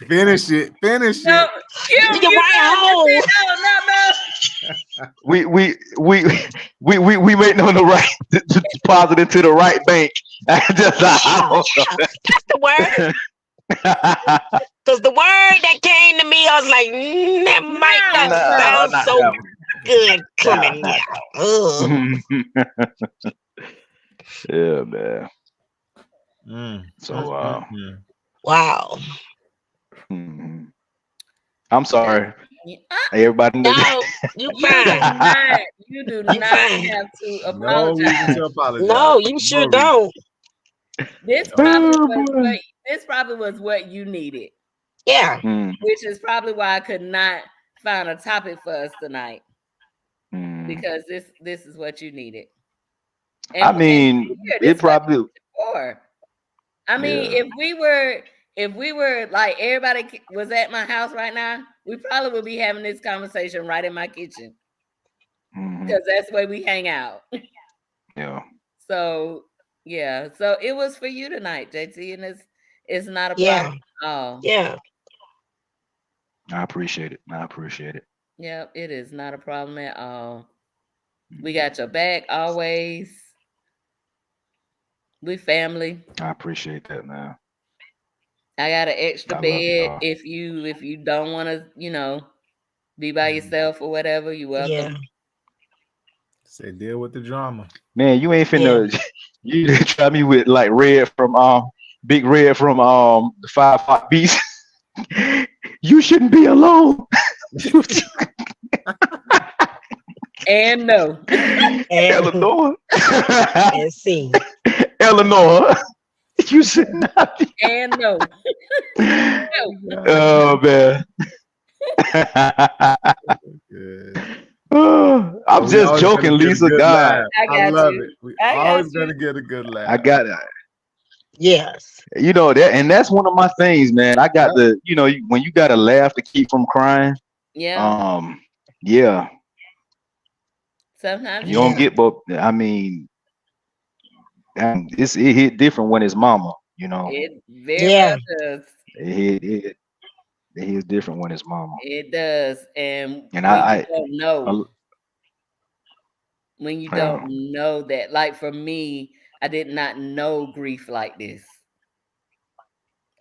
Finish it. Finish No, it. Kim, the you right know, just hole. say no, no, no. We we we we waiting on the right to deposit into the right bank. Just I Yeah, don't yeah. That's the word. know. Because the word that came to me, I was like, that might not No, No, no. sound not so that one. good No, coming not out. Ugh. that one. Yeah, man. So Mm. Wow. mhm. I'm Just, sorry, uh, everybody. No, you you do fine. not, you do You not fine. have to No reason apologize. to apologize. No, you No sure reason. don't. This No probably reason. Oh was boy. what this probably was what you needed, Yeah. Mm, which is probably why I could not find a topic for us tonight mm. because this is what you needed. I And mean, here, this it is what probably. for. I mean, Yeah. if we were like everybody was at my house right now, we probably would be having this conversation right in my kitchen Hmm. because that's the way we hang out. Yeah. So yeah, so it was for you tonight, JT, and it's not a problem Yeah. at all. Yeah. I appreciate it. I appreciate it. Yep, it is not a problem at all. We Mhm. got your back always. We family. I appreciate that, man. I got an extra I love bed y'all. if you don't want to, be by yourself or whatever. You're Yeah. welcome. Say deal with the drama. Man, you ain't Yeah. finna you didn't try me with like red from Big Red from the 5 Hot Beats. You shouldn't be alone. And no. And, Eleanor. and see. Eleanor. You should not be. And no. Oh, No. God. Oh man. Good. Oh, But I'm we just always gonna joking, get a Lisa. good God, laugh. I I got love you. it. We I got always you. gonna get a good I laugh. got it. Yes. You know that, and that's one of my things, man. I got Yep. the, when you got to laugh to keep from crying. Yeah. Um, yeah, Sometimes you you don't Yeah. do. get, but I mean, it hit different when it's mama. It very well Yeah. does. It hits different when it's mama. It does. And And when you I, don't I know, when you don't yeah, know that, like for me, I did not know grief like this.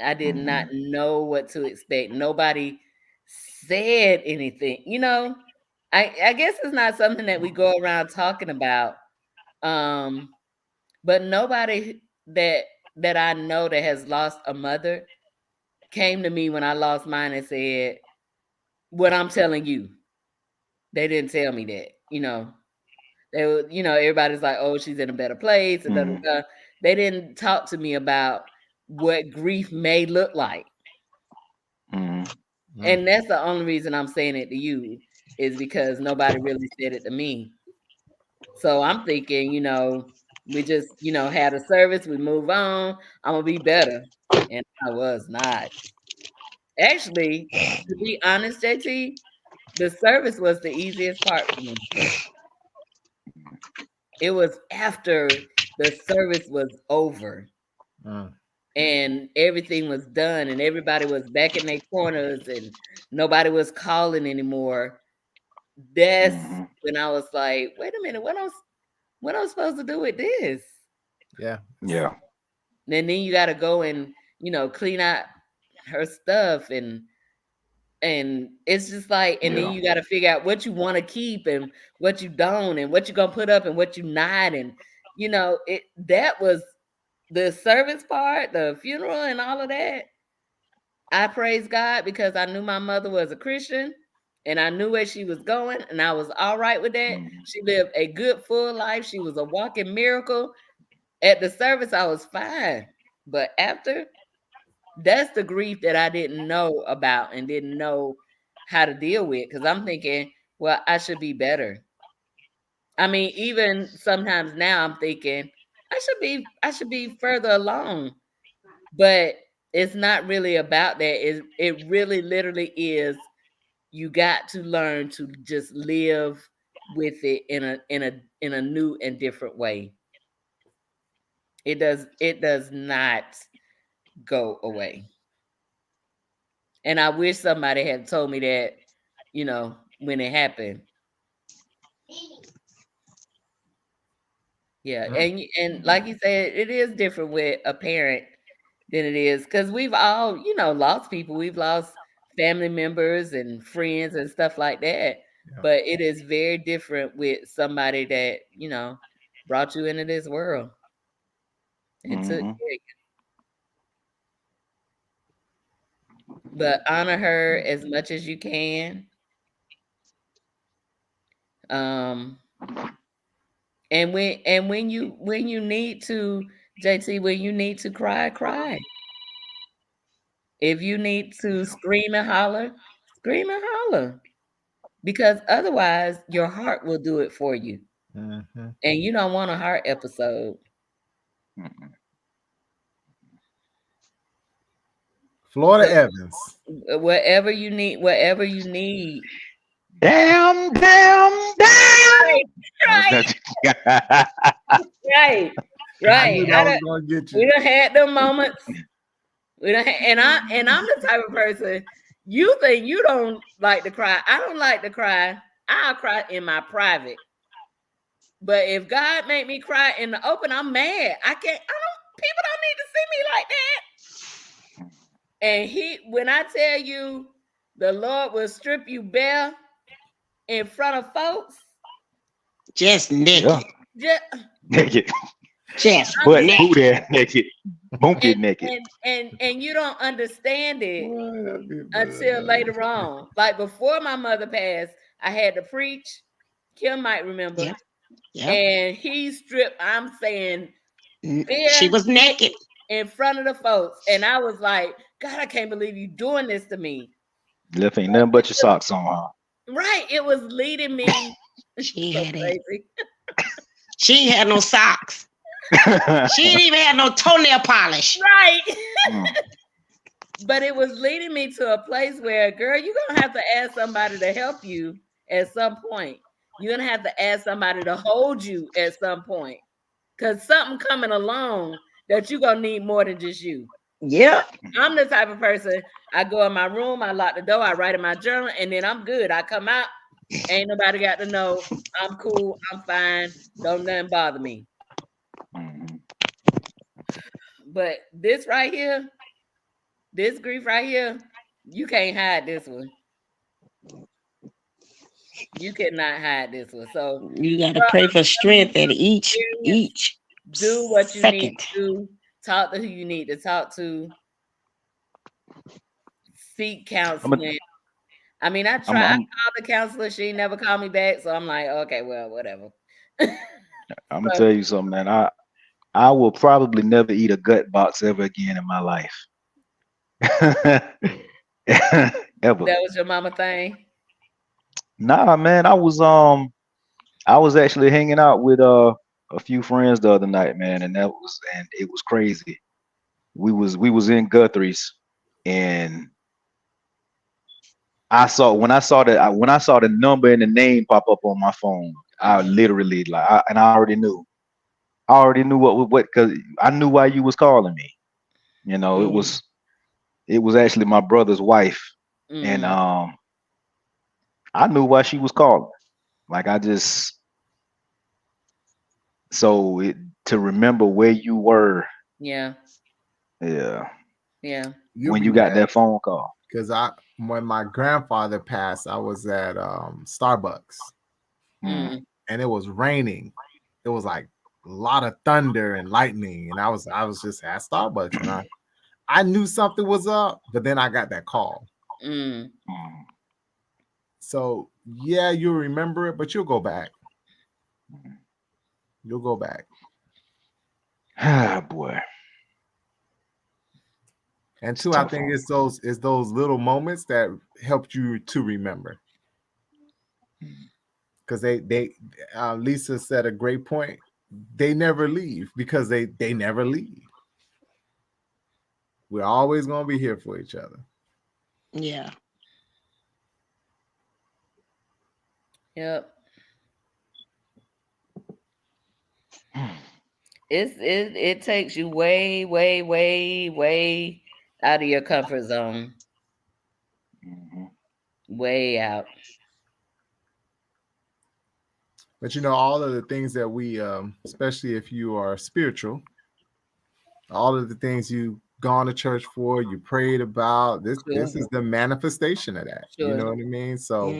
I did not hmm know what to expect. Nobody said anything. I guess it's not something that we go around talking about. Um, but nobody that I know that has lost a mother came to me when I lost mine and said, "What I'm telling you." They didn't tell me that. They were, everybody's like, "Oh, she's in a better place," and da, da, hmm da. They didn't talk to me about what grief may look like. hmm Mm. And that's the only reason I'm saying it to you is because nobody really said it to me. So I'm thinking, we just, had a service, we move on, I'm gonna be better. And I was not. Actually, to be honest, JT, the service was the easiest part for me. It was after the service was over Mm. and everything was done and everybody was back in their corners and nobody was calling anymore. That's hmm when I was like, wait a minute, what I'm supposed to do with this? Yeah. yeah, And then you gotta go and, clean out her stuff and And it's just like, and then Yeah. you got to figure out what you want to keep and what you don't, and what you're gonna put up and what you not. And it that was the service part, the funeral and all of that. I praise God because I knew my mother was a Christian and I knew where she was going, and I was all right with that. Mhm. She lived a good full life. She was a walking miracle. At the service, I was fine. But after, that's the grief that I didn't know about and didn't know how to deal with, because I'm thinking, well, I should be better. I mean, even sometimes now I'm thinking I should be further along, but it's not really about that. It really literally is, you got to learn to just live with it in a new and different way. It does not go away. And I wish somebody had told me that, when it happened. Yeah, and like you said, it is different with a parent than it is, because we've all, lost people. We've lost family members and friends and stuff like that. Yeah. But it is very different with somebody that, brought you into this world and took Mhm. care of you. But honor her as much as you can. Um, and when you need to, JT, when you need to cry, cry. If you need to scream and holler. Because otherwise your heart will do it for you. Mhm. And you don't want a heart episode. Mhm. Florida So Evans. whatever you need. Damn, damn, damn. Right, right, right, I right. knew that was gonna get We you. done had them moments. We done and I'm the type of person, you think you don't like to cry. I don't like to cry. I'll cry in my private. But if God make me cry in the open, I'm mad. People don't need to see me like that. And when I tell you, the Lord will strip you bare in front of folks. Just Yeah. naked. Just, Naked. Just I'm But naked. booty naked. and Bunky naked. and you don't understand it Boy, that'd be until bad. later on. Like before my mother passed, I had to preach. Kim might remember. Yep. Yep. And he stripped, I'm saying, She bare was naked. in front of the folks. And I was like, God, I can't believe you doing this to me. Left ain't nothing but your socks on, huh? Right. It was leading me She so had it. crazy. She ain't had no socks. She didn't even have no toenail polish. Right. Mm. But it was leading me to a place where, girl, you're going to have to ask somebody to help you at some point. You're going to have to ask somebody to hold you at some point. Because something coming along that you're going to need more than just you. Yep. I'm the type of person, I go in my room, I lock the door, I write in my journal, and then I'm good. I come out, ain't nobody got to know. I'm cool, I'm fine, don't nothing bother me. Mhm. But this right here, this grief right here, you can't hide this one. You cannot hide this one. So, You got to girl, pray I'm for telling you strength at from each experience, each do what you need second. to do. Talk to who you need to talk to. Seek I'm a, counseling. I mean, I I'm, tried. I I'm, called the counselor. She never called me back. So I'm like, okay, well, whatever. I'm gonna So tell you something, man. I will probably never eat a gut box ever again in my life. Ever. that was your mama thing. Nah, man. I was actually hanging out with a few friends the other night, man, and it was crazy. We was in Guthrie's, and when I saw the number and the name pop up on my phone, I Mhm. literally and I already knew. I already knew what because I knew why you was calling me. You know, it Mm. was it was actually my brother's wife, and Mm, I knew why she was calling. Like I just so it, to remember where you were, yeah, yeah. yeah. when you got that phone call? Because when my grandfather passed, I was at Starbucks, Mm. and it was raining. It was like a lot of thunder and lightning, and I was just at Starbucks, and I knew something was up, but then I got that call. Mm. So yeah, you'll remember it, but you'll go back. You'll go back. Ah, boy. And two, I think it's those little moments that helped you to remember. Because they Lisa said a great point. They never leave because they never leave. We're always gonna be here for each other. Yeah. Yep. It takes you way, way, way, way out of your comfort zone. Way out. But you know, all of the things that we, especially if you are spiritual, all of the things you've gone to church for, you prayed about, this is the manifestation of that. You know what I mean? So,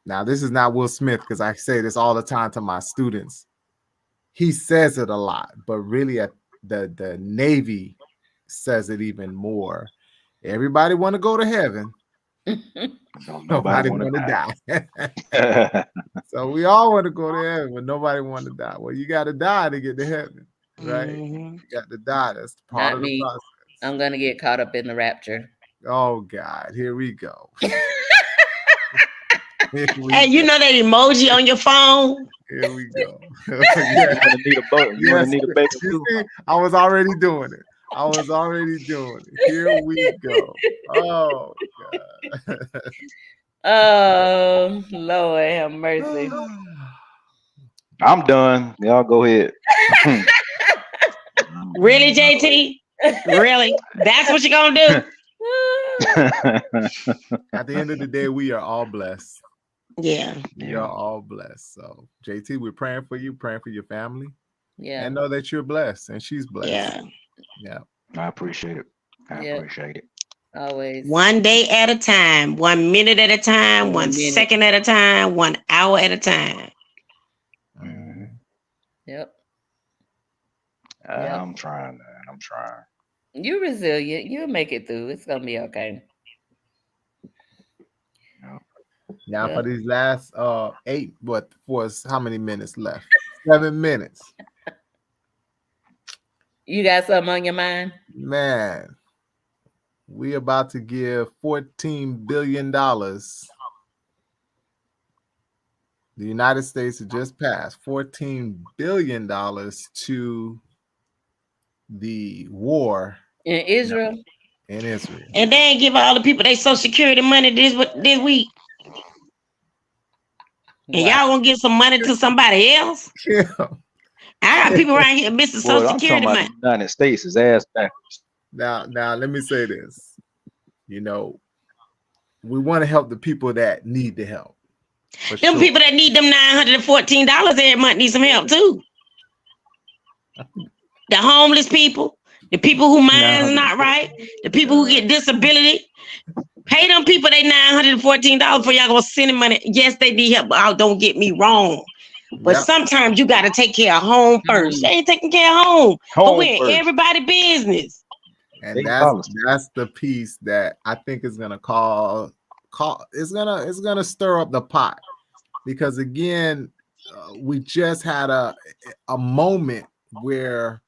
now this is not Will Smith, because I say this all the time to my students. He says it a lot, but really the Navy says it even more. Everybody want to go to heaven. Nobody want to die. So we all want to go to heaven, but nobody want to die. Well, you got to die to get to heaven, right? You got to die. That's part of the process. I'm gonna get caught up in the rapture. Oh God, here we go. Hey, you know that emoji on your phone? Here we go. You want to need a baby too? I was already doing it. Here we go. Oh God. Oh Lord, have mercy. I'm done. Y'all go ahead. Really, JT? Really? That's what you're gonna do? At the end of the day, we are all blessed. Yeah. We are all blessed. So, JT, we're praying for you, praying for your family. Yeah. And know that you're blessed and she's blessed. Yeah. Yeah. I appreciate it. Appreciate it. Always. 1 day at a time, 1 minute at a time, 1 second at a time, 1 hour at a time. Yep. I'm trying, man. I'm trying. You're resilient. You'll make it through. It's gonna be okay. Now for these last 8, how many minutes left? 7 minutes. You got something on your mind? Man, we about to give $14 billion. The United States had just passed $14 billion to the war in Israel. In Israel. And they ain't give all the people their Social Security money this week. And y'all gonna give some money to somebody else? Yeah. I got people around here missing Social Security money. The United States is ass backwards. Now let me say this. You know, we want to help the people that need the help. Them people that need them $914 every month need some help too. The homeless people, the people who minds not right, the people who get disability. Pay them people they $914 for y'all gonna send them money. Yes, they need help. But don't get me wrong. But sometimes you gotta take care of home first. They ain't taking care of home. But we're in everybody's business. And that's the piece that I think is gonna it's gonna stir up the pot. Because again, we just had a moment where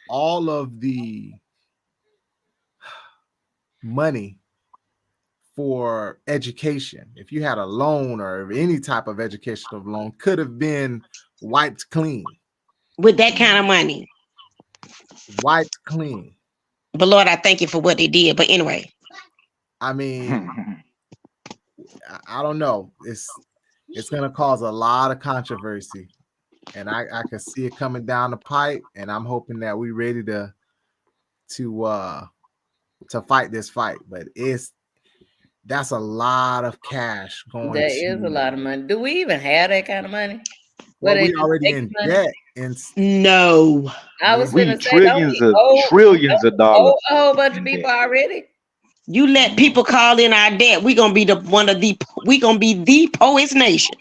all of the money for education, if you had a loan or any type of educational loan, could have been wiped clean. With that kind of money. Wiped clean. But Lord, I thank you for what they did. But anyway. I mean, I don't know. It's going to cause a lot of controversy. And I can see it coming down the pipe. And I'm hoping that we're ready to fight this fight. But that's a lot of cash going. That is a lot of money. Do we even have that kind of money? Well, we already in debt. in No. I was We gonna say, don't trillions we of owe trillions of dollars a whole bunch of in debt. people already? You let people call in our debt. We gonna be the poorest nation.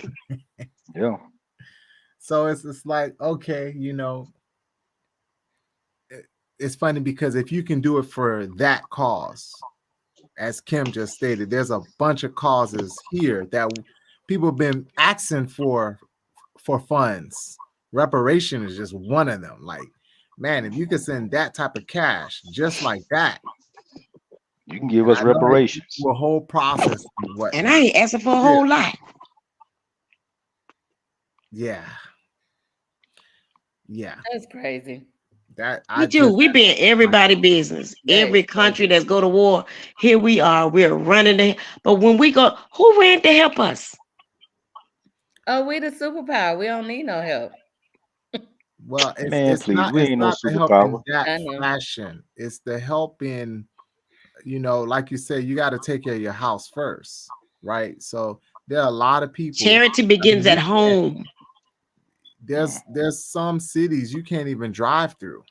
Yeah. So it's like, okay, it's funny because if you can do it for that cause, as Kim just stated, there's a bunch of causes here that people have been asking for funds. Reparation is just one of them. Like, man, if you could send that type of cash just like that, You can give and us I know they reparations. do a whole process and And whatnot. I ain't asking for a whole lot. Yeah. That's crazy. That We I do. just We be in everybody business. That is Every country crazy. that's go to war, here we are. We're running the. But when we go, who ran to help us? Oh, we the superpower. We don't need no help. well, Man, please, we it's ain't no not the help in superpower. that I know. fashion. It's the help in, like you say, you got to take care of your house first, right? So there are a lot of people. Charity begins at home. There's some cities you can't even drive through,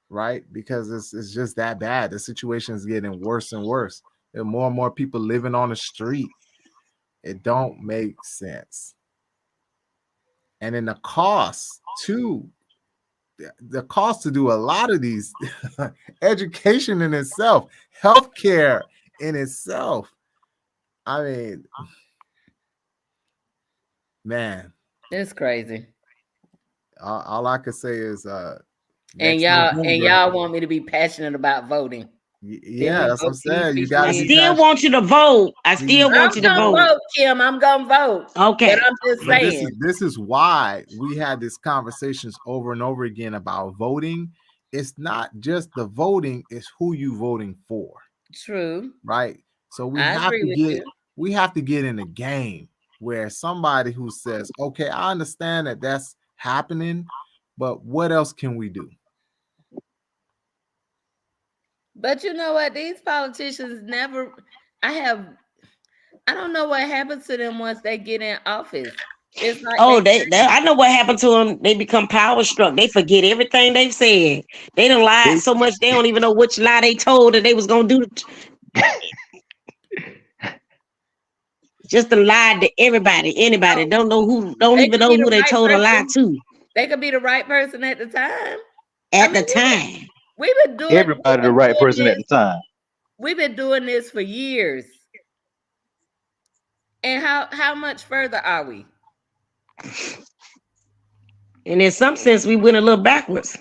right? Because it's just that bad. The situation is getting worse and worse. There are more and more people living on the street. It don't make sense. And then the cost too. The cost to do a lot of these education in itself, healthcare in itself. I mean, man, It's crazy. all I could say is And next y'all November. want me to be passionate about voting. Yeah, that's what I'm saying. You I got to be still want you to vote. I still I'm want you to gonna vote. vote, Kim. I'm gonna vote. Okay. But I'm just But saying. this is why we had these conversations over and over again about voting. It's not just the voting, it's who you voting for, True. right? So we I have agree to with get you. we have to get in a game where somebody who says, okay, I understand that that's happening, but what else can we do? But you know what? These politicians never. I don't know what happens to them once they get in office. It's like Oh, I know what happened to them. They become power struck. They forget everything they've said. They done lied so much they don't even know which lie they told that they was gonna do. Just to lie to everybody, anybody. Don't even know who they told a lie to. They could be the right person at the time. At the time. We've been doing Everybody the right person at the time. We've been doing this for years. And how much further are we? And in some sense, we went a little backwards.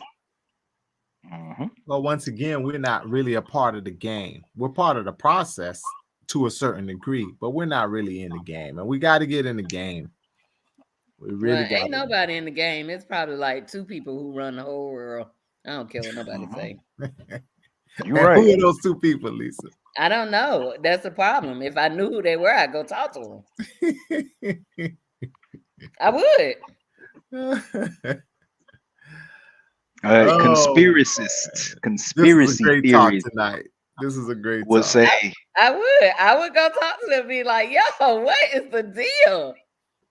Well, once again, we're not really a part of the game. We're part of the process to a certain degree, but we're not really in the game. And we got to get in the game. We really got. Ain't nobody in the game. It's probably like 2 people who run the whole world. I don't care what nobody say. You're right. Who are those 2 people, Lisa? I don't know. That's the problem. If I knew who they were, I'd go talk to them. I would. Conspiracist, This is a great theories talk tonight. This is a great would talk. say I would go talk to them and be like, yo, what is the deal?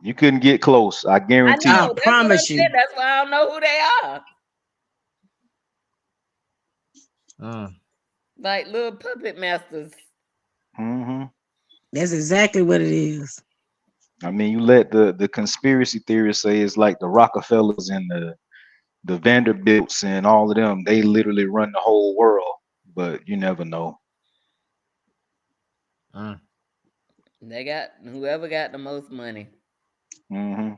you couldn't get close. I guarantee I know, you. that's promise what I you. said. That's why I don't know who they are. Like little puppet masters. That's exactly what it is. I mean, you let the conspiracy theorists say it's like the Rockefellers and the Vanderbilts and all of them. They literally run the whole world, but you never know. They got whoever got the most money. Man,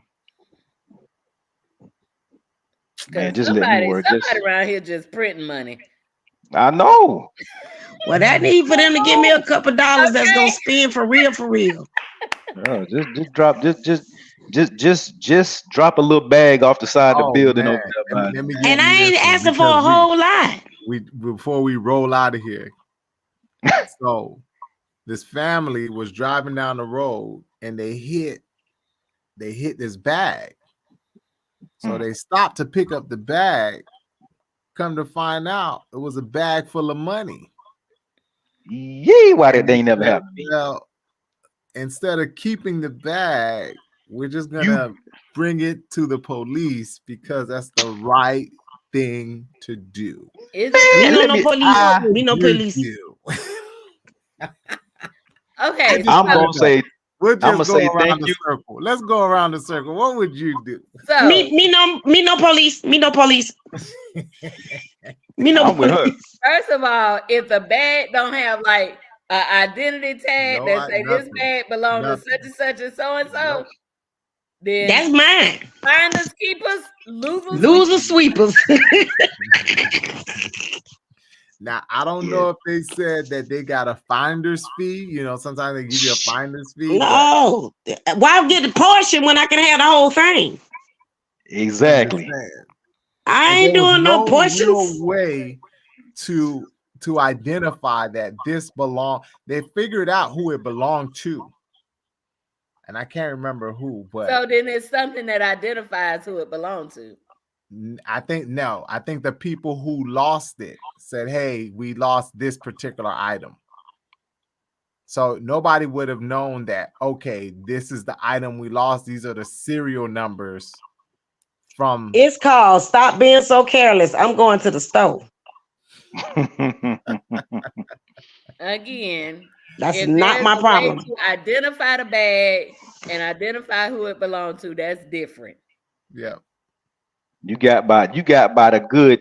Because just let me work. somebody around here just printing money. I know. Well, that need for them to give me a couple dollars that's gonna spend for real, for real. Oh, just drop a little bag off the side of the building over there. And I ain't asking for a whole lot. Before we roll out of here. So this family was driving down the road and they hit this bag. So they stopped to pick up the bag. Come to find out, it was a bag full of money. Yee, why did they never happen to me? Well, instead of keeping the bag, We're just gonna bring it to the police because that's the right thing to do. Is Me it? no police. Me no You police. do. Okay, I'm so, gonna say, We'll I'm just gonna go say around thank the you. circle. Let's go around the circle. What would you do? so Me no police. Me no police. Me no I'm with her. police. first of all, if the bag don't have like an identity tag that say this Nothing. bag belongs to Nothing. such and so and so, Nope. then That's mine. finders keepers, losers. Loser sweepers. Now I don't Yeah. know if they said that they got a finder's fee. You know, sometimes they give you a finder's fee. No. Why get the portion when I can have the whole thing? But I'm just Exactly. saying. I And ain't there's doing no no portions. real way to identify that this belong. They figured out who it belonged to, and I can't remember who, but So then it's something that identifies who it belongs to. I think no. I think the people who lost it said, "Hey, we lost this particular item." So nobody would have known that. Okay, this is the item we lost. These are the serial numbers from. It's called Stop Being So Careless. I'm going to the store. Again, That's if not there's my a way problem. to identify the bag and identify who it belonged to, that's different. Yeah. you got about a good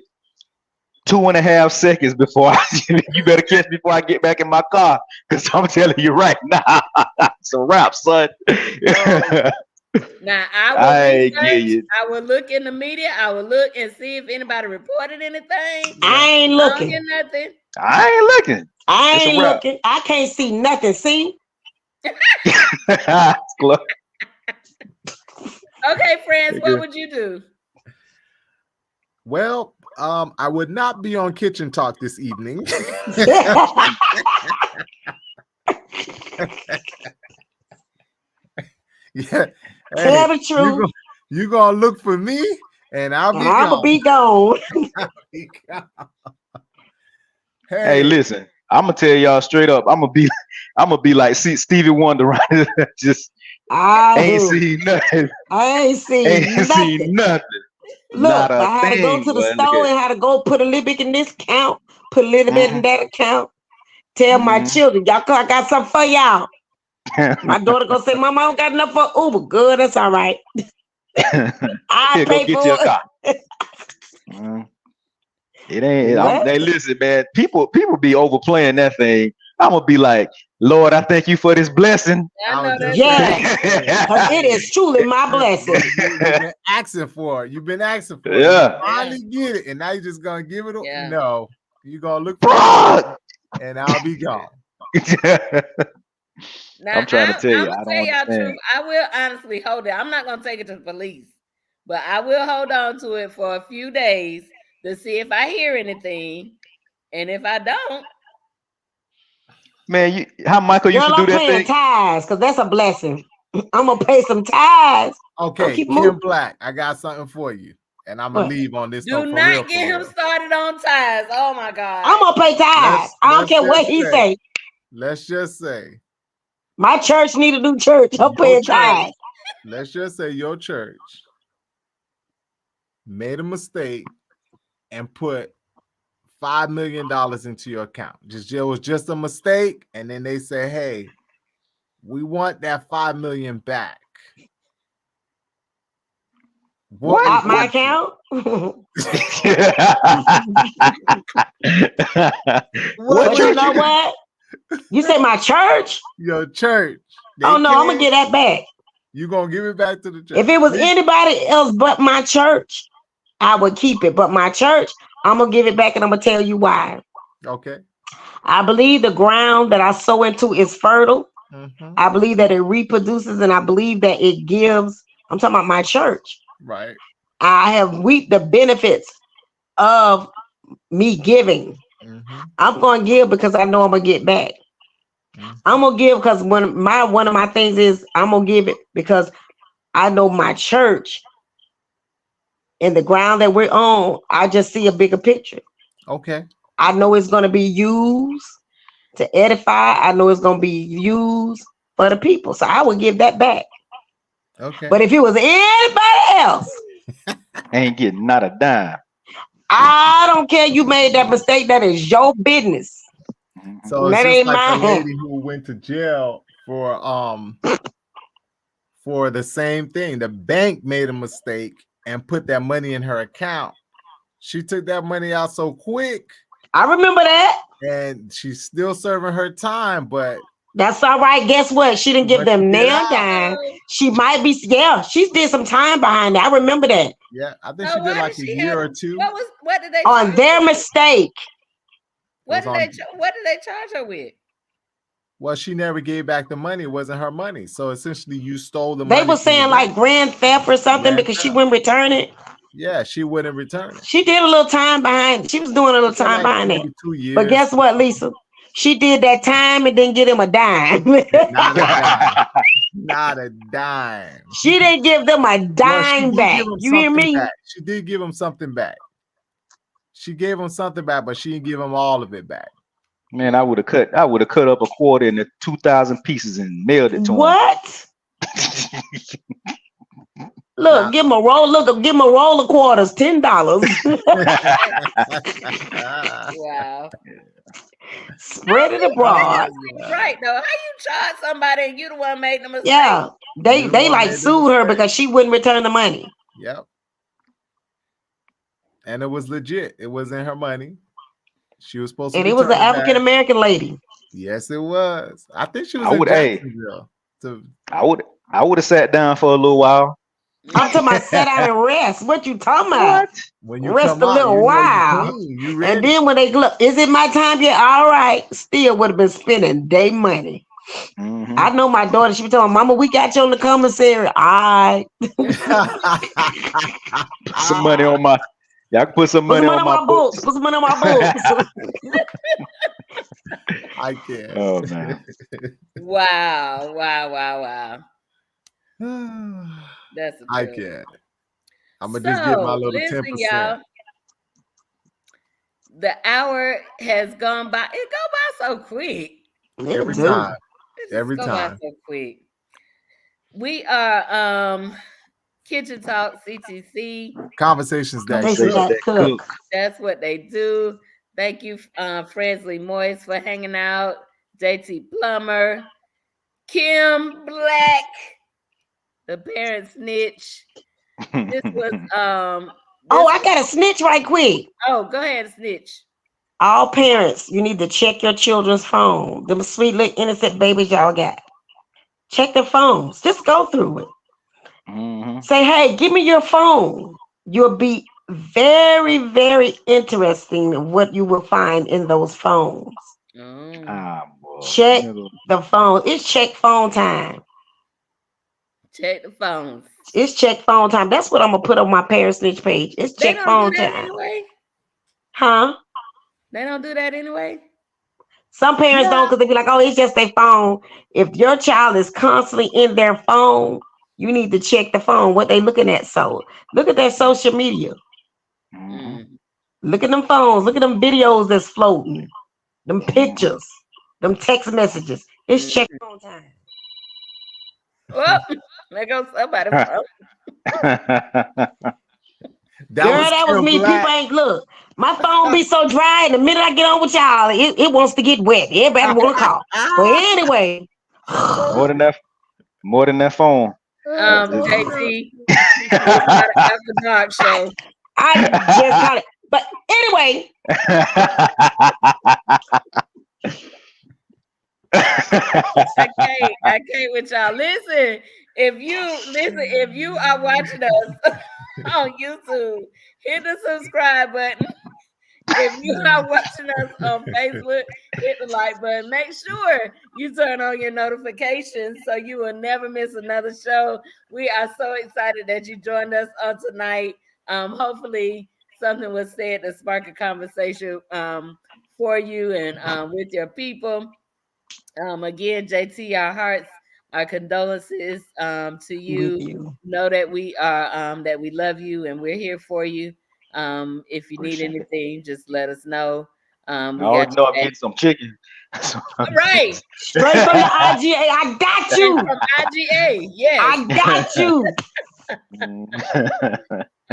2.5 seconds before you better catch me before I get back in my car. Because I'm telling you right now, it's a wrap, son. Now I will I get research, you. I will look in the media, I will look and see if anybody reported anything. I ain't I don't looking. hear nothing. I ain't looking. I It's a ain't wrap. looking. I can't see nothing. See? It's close. Okay, friends, what Okay. would you do? Well, I would not be on Kitchen Talk this evening. Yeah. Tell the truth. You gonna look for me, and I'll be And I'm gone. going to be gone. Be gone. Hey, listen. I'm gonna tell y'all straight up. I'm gonna be like Stevie Wonder, right? Just ain't seen nothing. I ain't seen Ain't nothing. seen nothing. Look, Not a I had to go thing, to the boy. Look store at and had to go put a little bit in this account, put a little bit in that account. Tell my Mhm. children, y'all, I got something for y'all. My daughter gonna say, Mama, I don't got enough for Uber. Good, that's all right. I Here, go pay get for your it. car. Mhm. It ain't. What? Hey, listen, man. People be overplaying that thing. I'm gonna be like, Lord, I thank you for this blessing. I know that's Yes, because it is truly my blessing. You've been asking for it. You've been asking for it. Yeah. You finally get it, and now you're just gonna give it. Yeah. No, you're gonna look for Bruh. it, and I'll be gone. Now, I'm trying to tell you, I'm I gonna tell don't y'all understand. truth. I will honestly hold it. I'm not gonna take it to the police, but I will hold on to it for a few days to see if I hear anything, and if I don't, Man, how Michael used Girl, to do I'm that paying thing? tithes because that's a blessing. I'm gonna pay some tithes. Okay, keep Kim moving. Black, I got something for you, and I'm gonna What? leave on this do note for not real. get For him real. started on ties. Oh my God! I'm gonna pay tithes. I don't care what he say. Let's just say My church need a new church. I'm your paying church. tithes. Let's just say your church made a mistake and put $5 million into your account. It was just a mistake, and then they say, "Hey, we want that $5 million back." What? Out my What? account. What But you church? know what? You say my church? Your church. Oh no, I'm gonna get that back. You gonna give it back to the church. If it was anybody else but my church, I would keep it. But my church, I'm gonna give it back, and I'm gonna tell you why. Okay. I believe the ground that I sow into is fertile. Mhm. I believe that it reproduces, and I believe that it gives. I'm talking about my church. Right. I have reaped the benefits of me giving. Mhm. I'm gonna give because I know I'm gonna get back. I'm gonna give because one of my things is I'm gonna give it because I know my church and the ground that we're on. I just see a bigger picture. Okay. I know it's gonna be used to edify. I know it's gonna be used for the people. So I will give that back. Okay. But if it was anybody else, Ain't getting not a dime. I don't care. You made that mistake. That is your business. Mhm. So it's That just ain't like the mine. lady who went to jail for the same thing. The bank made a mistake and put that money in her account. She took that money out so quick, I remember that. and she's still serving her time, but That's all right. Guess what? She didn't give but she them get nail out. dime. She might be, yeah, she did some time behind that. I remember that. Yeah, I think So she did why like did a she year have? or two. What did they On charge their her with? mistake. Was on. What did they charge her with? Well, she never gave back the money. It wasn't her money. So essentially, you stole the They money were from the saying bank. like grand theft or something Grand because she theft. wouldn't return it. Yeah, she wouldn't return it. She did a little time behind. She was doing a little She did time like behind that. maybe 2 But years. guess what, Lisa? She did that time and didn't get him a dime. Not a dime. Not a dime. She didn't give them a Well, she dime did back. give him You hear something me? back. She did give him something back. She gave him something back, but she didn't give him all of it back. Man, I would have cut up a quarter into 2,000 pieces and mailed it to What? Look, Not give him a roll. Look, give him a roll of quarters, $10. Wow. Spread it That abroad. don't seem right though. How you charge somebody and you the one made the mistake? Yeah, You the they one like made the sued her mistake. because she wouldn't return the money. Yep. And it was legit. It wasn't her money. She was supposed to And it was return an it African back. American lady. Yes, it was. I think she was I in would, hey, Jacksonville. To, I would have sat down for a little while. I'm talking about sit down and rest. What you talking about? What? when you Rest come a out, little you know you while. clean. You And ready. then when they look, is it my time yet? All right. Still would have been spending day money. Hmm. I know my daughter, she was telling Mama, we got you on the commissary. All right. Put some money on my. Y'all can put some Put money some money on on my my books. books. Put some money on my books. I can't. Oh man. Wow. That's a I trip. can't. I'm gonna just get my So little 10%. listen, y'all. The hour has gone by. It go by so quick. Every Dude. time. It just Every go time. by so quick. We are Kitchen Talk CTC. Conversations that Conversation cook. Conversation that that cook. cook. That's what they do. Thank you, Fransley Moyes, for hanging out. JT Plummer, Kim Black, the Parent Snitch. This was Oh, I got a snitch right quick. oh, go ahead, Snitch. All parents, you need to check your children's phone. Them sweet little innocent babies y'all got. Check their phones. Just go through it. Hmm. Say, hey, give me your phone. You'll be very, very interesting in what you will find in those phones. Oh, Ah, boy. Check the phone. It's check phone time. check the phones. It's check phone time. That's what I'm gonna put on my Parent Snitch page. It's They check don't do phone that time. anyway. Huh? They don't do that anyway. Some parents don't Yeah. because they be like, oh, it's just their phone. If your child is constantly in their phone, you need to check the phone, what they looking at. So look at their social media. Hmm. Mm. Look at them phones. Look at them videos that's floating. Them Hmm. pictures. Them text messages. It's Mm. check phone time. Oh, there goes somebody. That Girl, was that was Kim me. Black. People ain't look. My phone be so dry, and the minute I get on with y'all, it wants to get wet. Everybody want to call. But anyway, more than that. More than that phone. JT, it's not an after dark show. I just caught it. But anyway, I can't with y'all. Listen, if you are watching us on YouTube, hit the subscribe button. If you are watching us on Facebook, hit the like button. Make sure you turn on your notifications so you will never miss another show. We are so excited that you joined us on tonight. Hopefully, something was said to spark a conversation for you and with your people. Again, JT, our hearts, our condolences to with you. you. Know that we are that we love you and we're here for you. If you need Appreciate it. anything, just let us know. We I got already know you I'm getting some chicken. right. Straight from the IGA. I got you. From IGA, yes. I got you.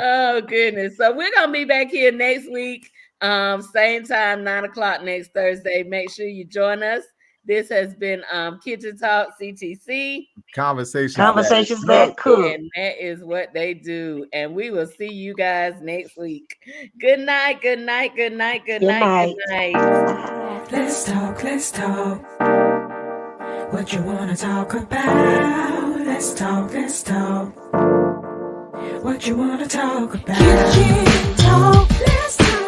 Oh goodness. So we're gonna be back here next week. Same time, 9 o'clock next Thursday. Make sure you join us. This has been Kitchen Talk CTC. Conversations that cook. And that is what they do. And we will see you guys next week. Good night, good night, good night, good night, good night. Let's talk, let's talk. What you wanna talk about? Let's talk, let's talk. What you wanna talk about? Kitchen talk, let's talk.